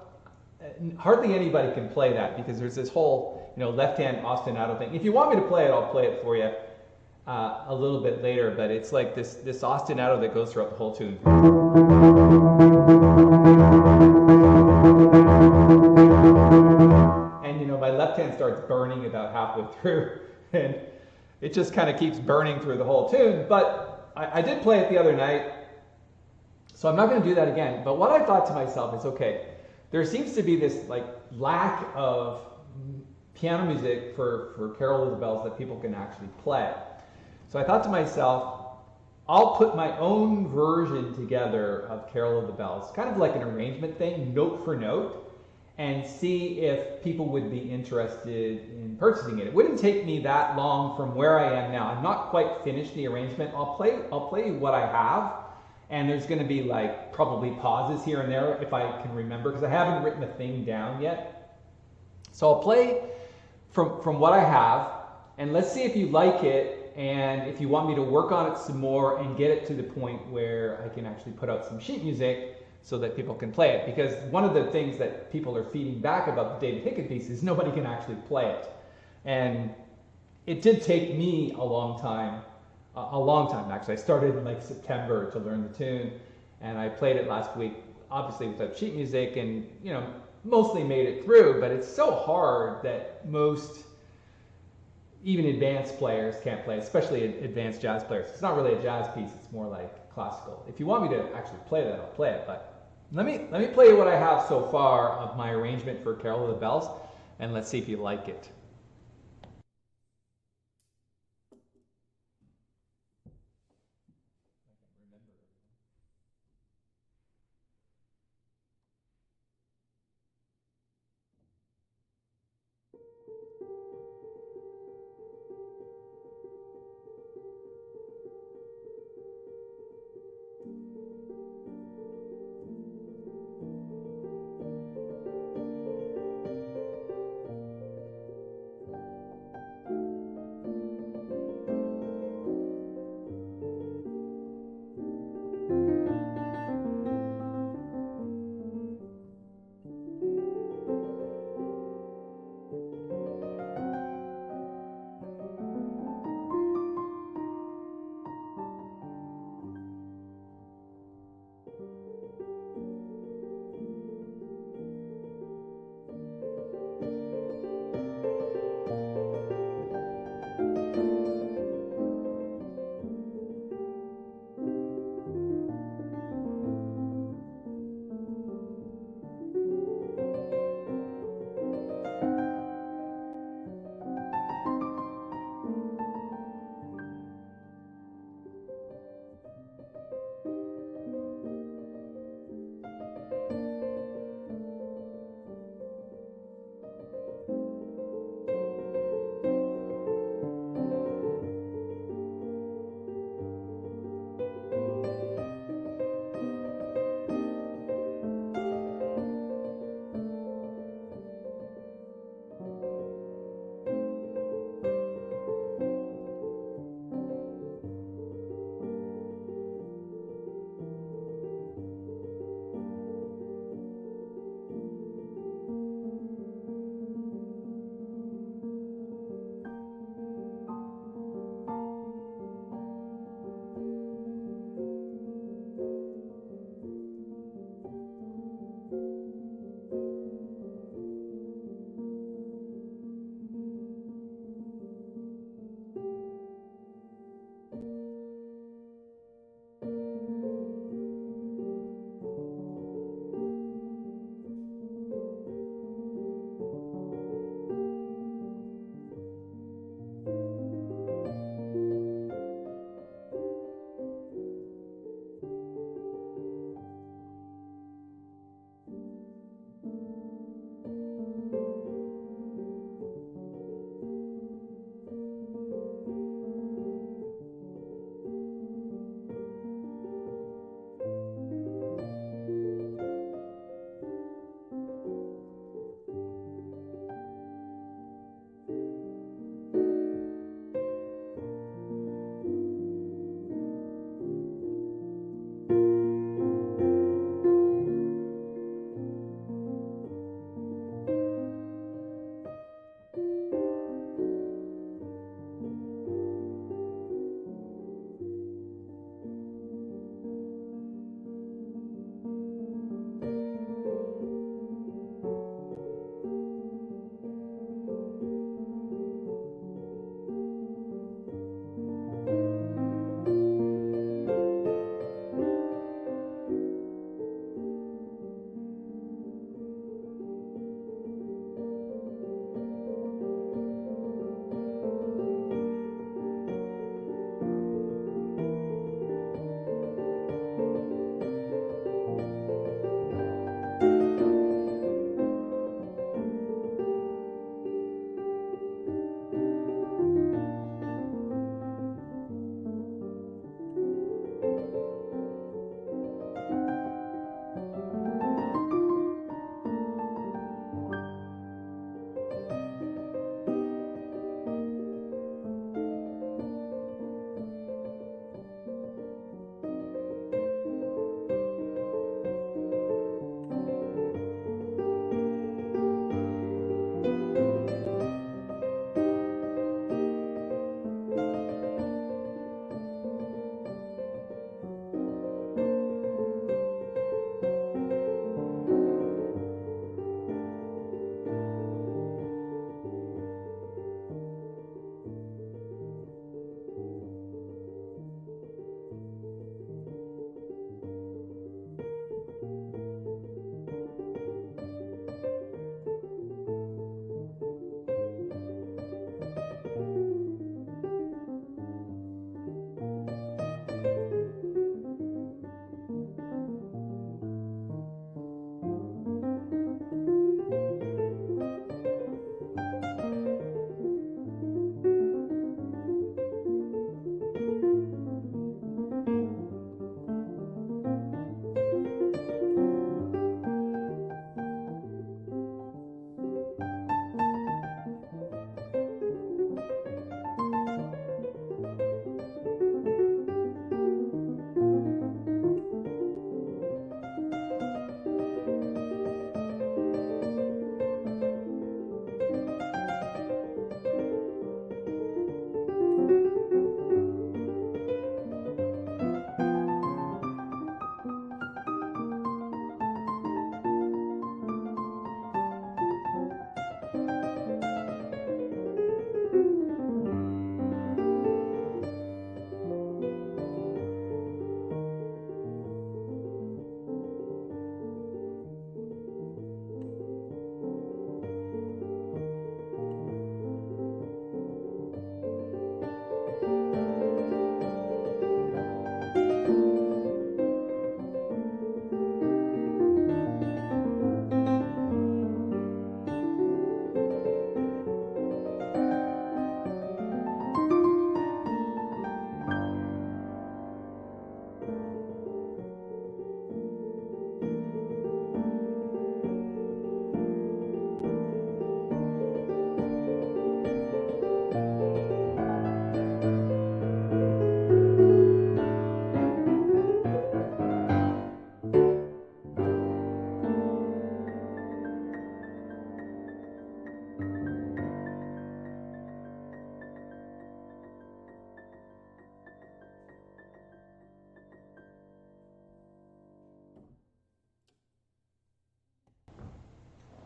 Hardly anybody can play that because there's this whole, left-hand ostinato thing. If you want me to play it, I'll play it for you a little bit later. But it's like this ostinato that goes throughout the whole tune. And my left hand starts burning about halfway through, and it just kind of keeps burning through the whole tune. But I did play it the other night, so I'm not going to do that again. But what I thought to myself is, okay, there seems to be this lack of piano music for Carol of the Bells that people can actually play. So I thought to myself, I'll put my own version together of Carol of the Bells, kind of like an arrangement thing, note for note, and see if people would be interested in purchasing it. It wouldn't take me that long from where I am now. I'm not quite finished the arrangement. I'll play what I have, and there's going to be probably pauses here and there if I can remember, because I haven't written the thing down yet. So I'll play from what I have, and let's see if you like it, and if you want me to work on it some more and get it to the point where I can actually put out some sheet music so that people can play it. Because one of the things that people are feeding back about the David Hicken piece is nobody can actually play it. And it did take me a long time actually. I started in September to learn the tune, and I played it last week, obviously without sheet music, and mostly made it through. But it's so hard that most, even advanced players can't play, especially advanced jazz players. It's not really a jazz piece, it's more like classical. If you want me to actually play that, I'll play it, but let me play you what I have so far of my arrangement for Carol of the Bells, and let's see if you like it.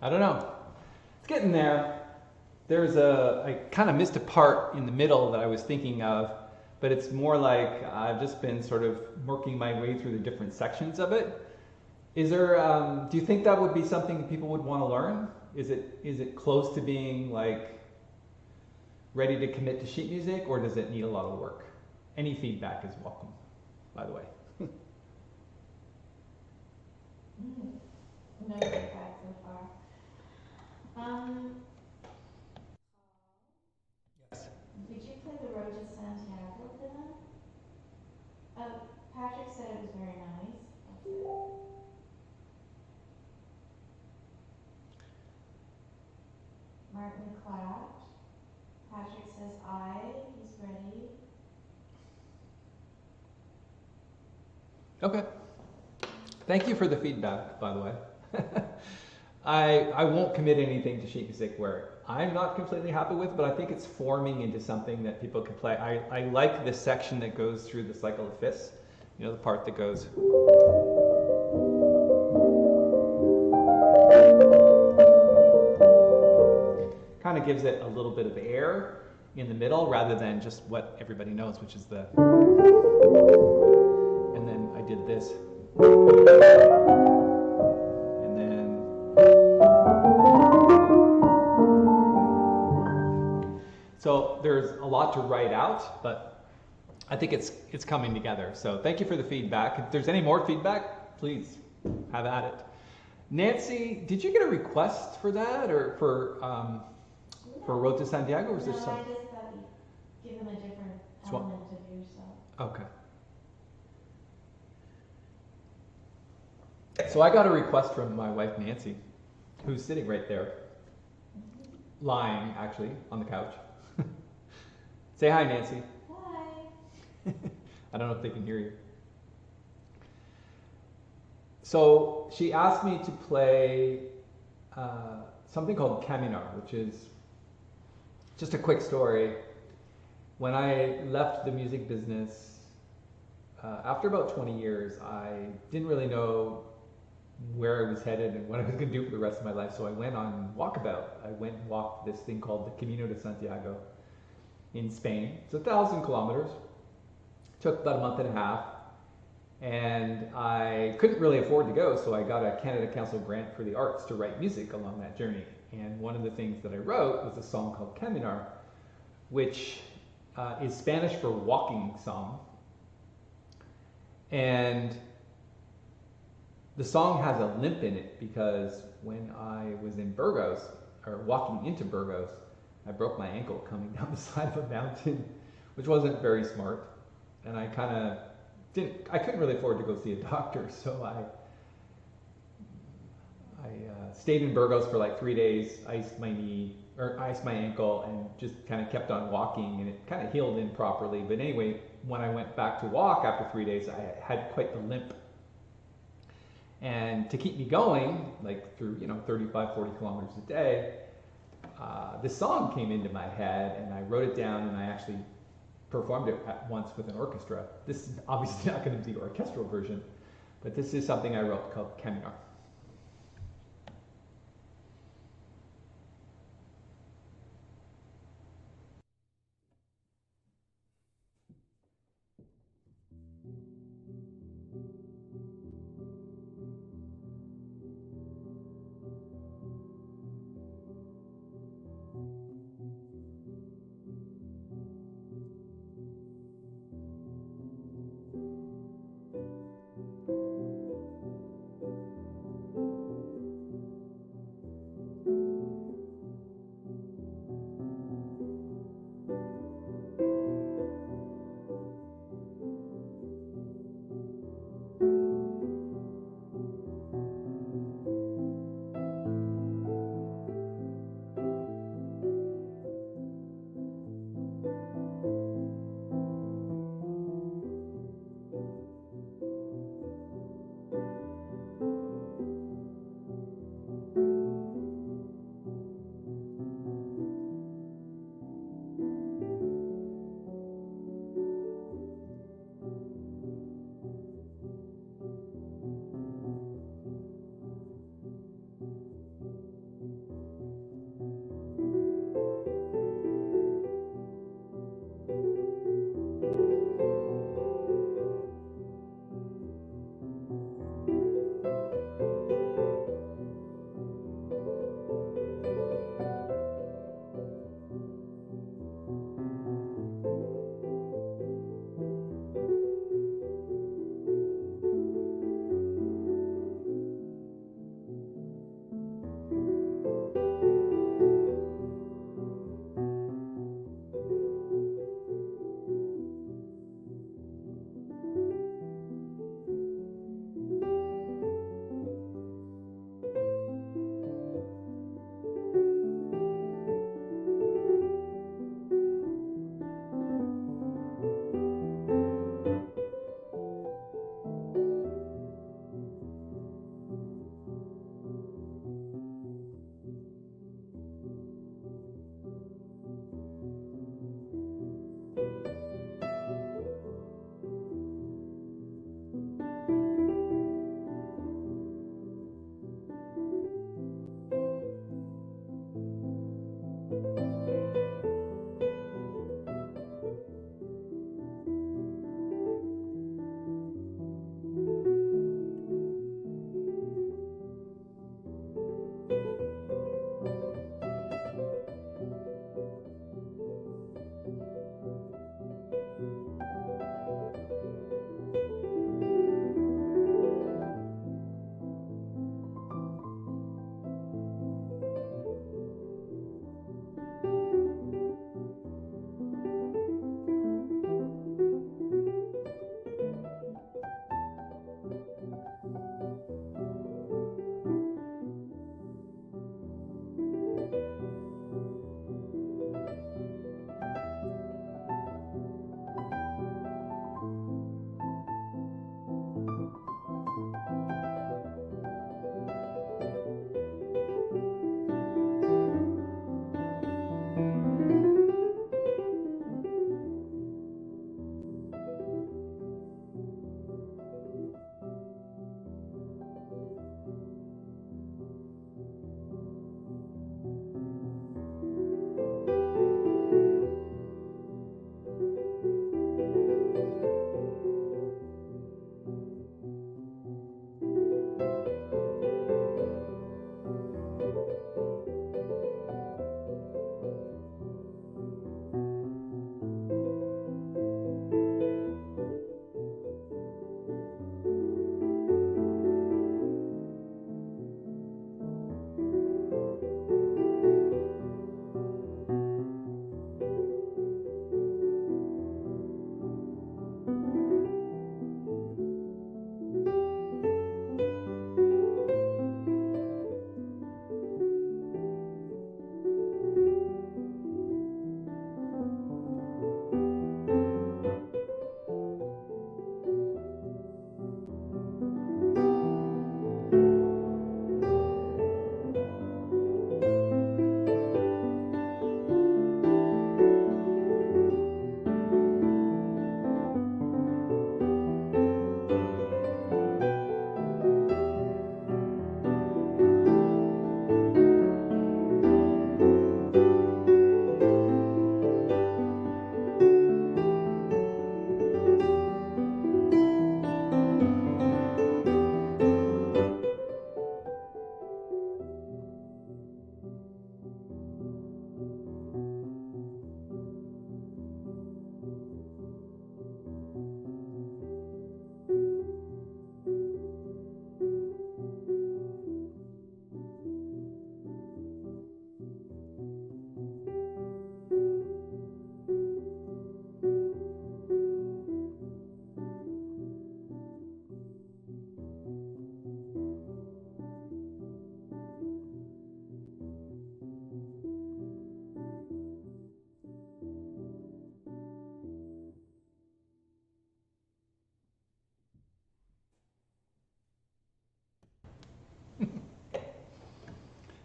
I don't know. It's getting there. I kind of missed a part in the middle that I was thinking of, but it's more like I've just been sort of working my way through the different sections of it. Is there, do you think that would be something people would want to learn? Is it close to being like ready to commit to sheet music, or does it need a lot of work? Any feedback is welcome, by the way. No feedback so far. Yes. Did you play the Road to Santiago for them? Patrick said it was very nice. That's it. Martin clapped. Patrick says aye, he's ready. Okay. Thank you for the feedback, by the way. I won't commit anything to sheet music where I'm not completely happy with, but I think it's forming into something that people can play. I like this section that goes through the cycle of fifths, you know, the part that goes. Kind of gives it a little bit of air in the middle rather than just what everybody knows, which is the. And then I did this. And then. So there's a lot to write out, but I think it's coming together. So thank you for the feedback. If there's any more feedback, please have at it. Nancy, did you get a request for that, or for Road to Santiago, or is there something? I just thought you'd give them a different element of yourself. Okay. So I got a request from my wife Nancy, who's sitting right there, lying actually on the couch. Say hi, Nancy. Hi. I don't know if they can hear you. So she asked me to play something called Caminar, which is just a quick story. When I left the music business, after about 20 years, I didn't really know where I was headed and what I was going to do for the rest of my life. So I went on walkabout. I went and walked this thing called the Camino de Santiago in Spain. It's 1,000 kilometers. Took about a month and a half. And I couldn't really afford to go, so I got a Canada Council grant for the arts to write music along that journey. And one of the things that I wrote was a song called Caminar, which is Spanish for walking song. And the song has a limp in it because when I was in Burgos, or walking into Burgos, I broke my ankle coming down the side of a mountain, which wasn't very smart. And I kind of I couldn't really afford to go see a doctor, so I stayed in Burgos for like 3 days, iced my ankle, and just kind of kept on walking, and it kind of healed improperly. But anyway, when I went back to walk after 3 days, I had quite the limp. And to keep me going, like through 35, 40 kilometers a day, this song came into my head, and I wrote it down, and I actually performed it at once with an orchestra. This is obviously not going to be the orchestral version, but this is something I wrote called Caminar.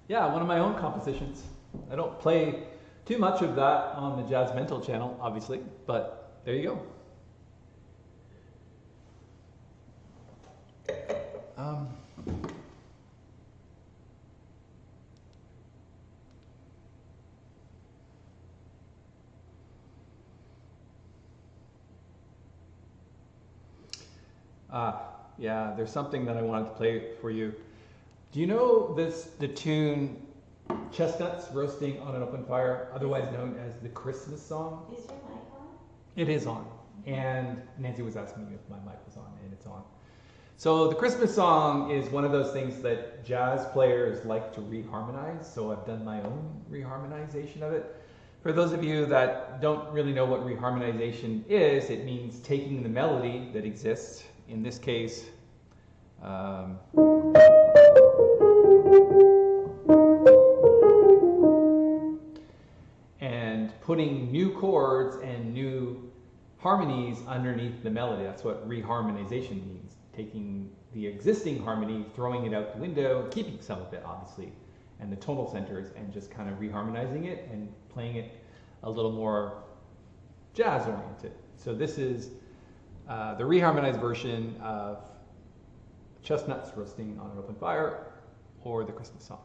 Yeah, one of my own compositions. I don't play too much of that on the Jazzmentl channel, obviously, but there you go. Yeah, there's something that I wanted to play for you. Do you know the tune Chestnuts Roasting on an Open Fire, otherwise known as the Christmas song? Is your mic on? It is on. And Nancy was asking me if my mic was on, and it's on. So the Christmas song is one of those things that jazz players like to reharmonize, so I've done my own reharmonization of it. For those of you that don't really know what reharmonization is, it means taking the melody that exists, in this case, and putting new chords and new harmonies underneath the melody. That's what reharmonization means. Taking the existing harmony, throwing it out the window, keeping some of it obviously, and the tonal centers, and just kind of reharmonizing it and playing it a little more jazz oriented. So this is the reharmonized version of Chestnuts Roasting on an Open Fire, or the Christmas song.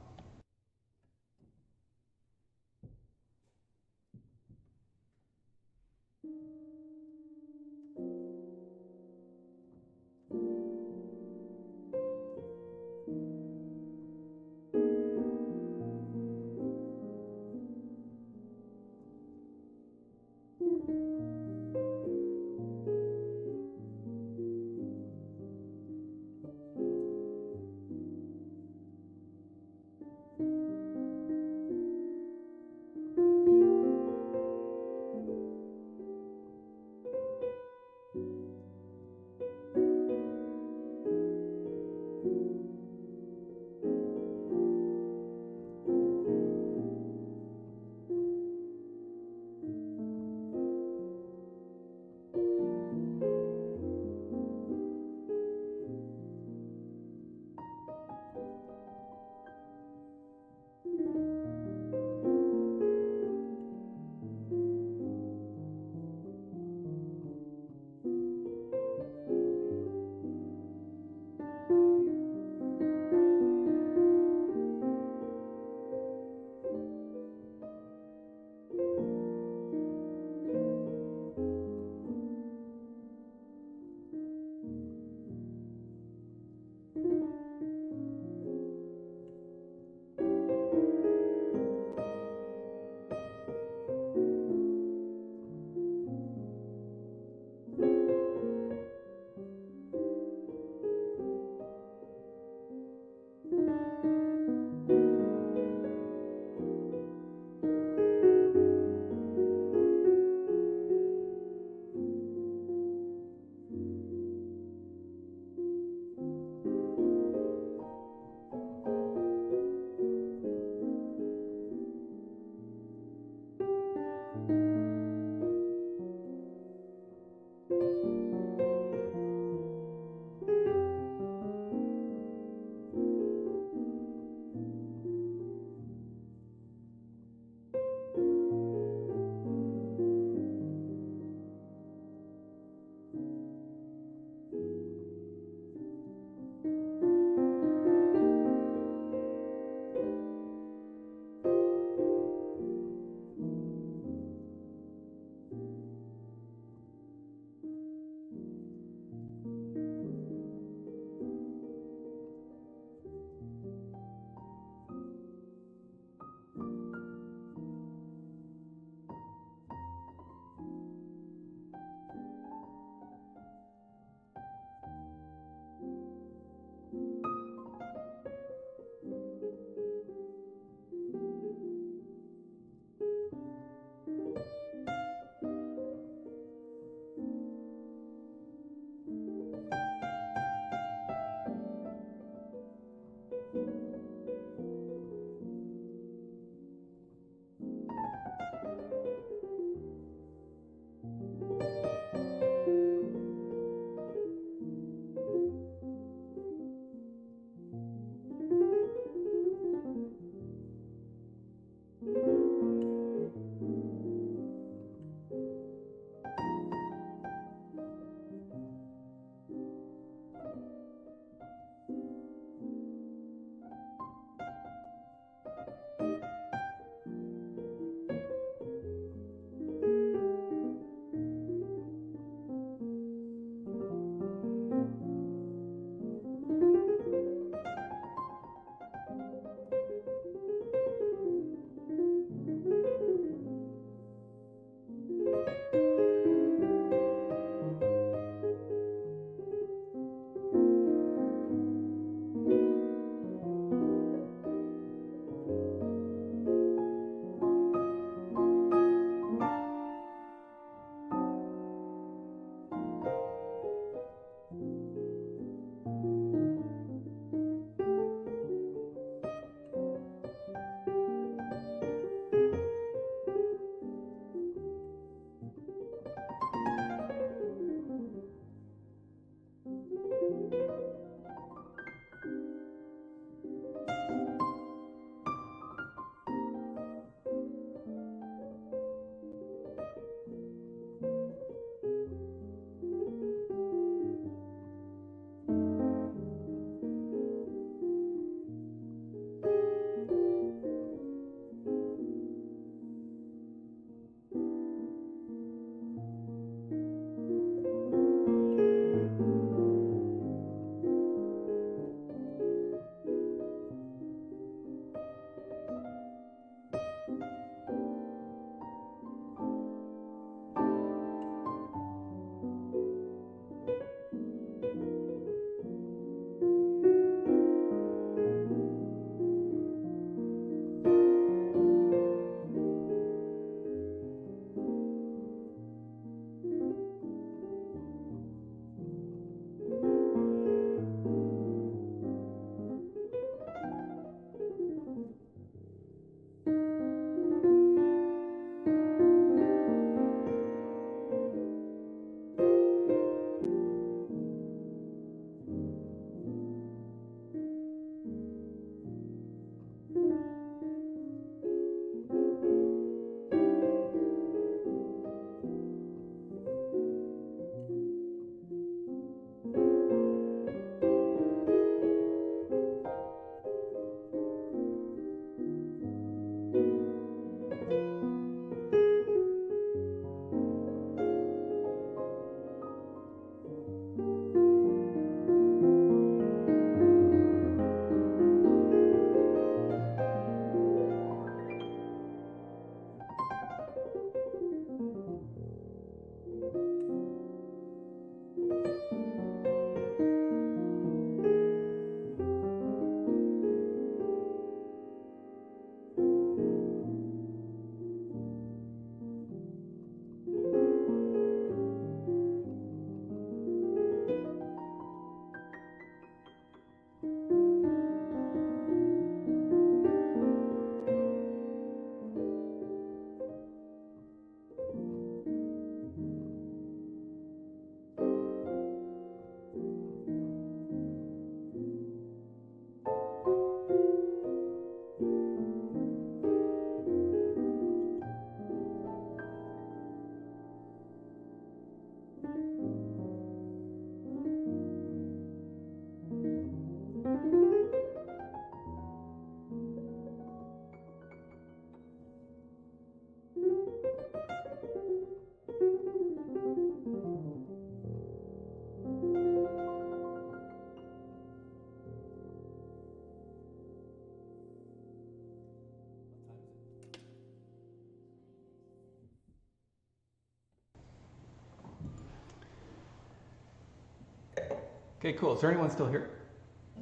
Okay, cool. Is there anyone still here?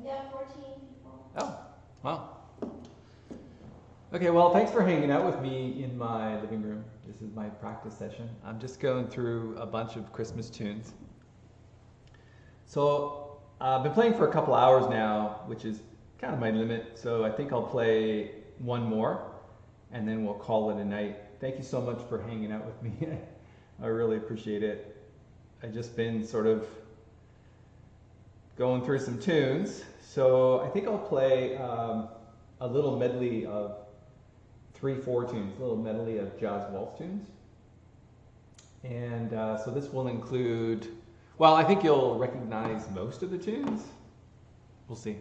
Yeah, 14 people. Oh, wow. Okay, well, thanks for hanging out with me in my living room. This is my practice session. I'm just going through a bunch of Christmas tunes. So I've been playing for a couple hours now, which is kind of my limit. So I think I'll play one more, and then we'll call it a night. Thank you so much for hanging out with me. I really appreciate it. I've just been sort of going through some tunes. So I think I'll play a little medley of 3/4 tunes, a little medley of jazz waltz tunes. And so this will include, well, I think you'll recognize most of the tunes. We'll see.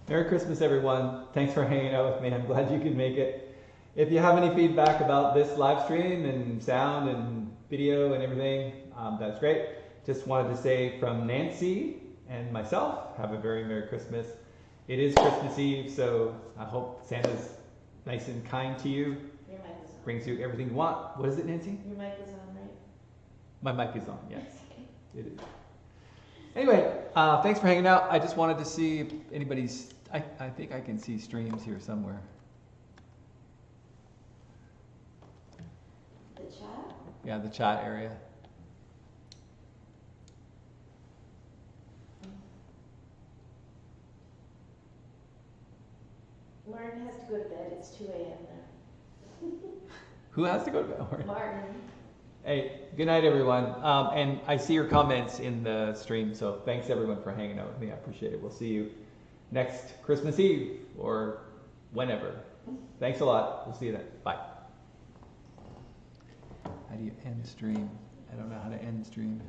Merry Christmas, everyone. Thanks for hanging out with me. I'm glad you could make it. If you have any feedback about this live stream and sound and video and everything, that's great. Just wanted to say from Nancy and myself, have a very Merry Christmas. It is Christmas Eve, so I hope Santa's nice and kind to you. Your mic is on. Brings you everything you want. What is it, Nancy? Your mic is on, right? My mic is on, yes. It is. Anyway, thanks for hanging out. I just wanted to see if anybody's... I think I can see streams here somewhere. The chat? Yeah, the chat area. Martin has to go to bed. It's 2 a.m. now. Who has to go to bed? Martin. Hey, good night, everyone. And I see your comments in the stream, so thanks everyone for hanging out with me. I appreciate it. We'll see you next Christmas Eve or whenever. Thanks a lot. We'll see you then. Bye. How do you end stream? I don't know how to end stream.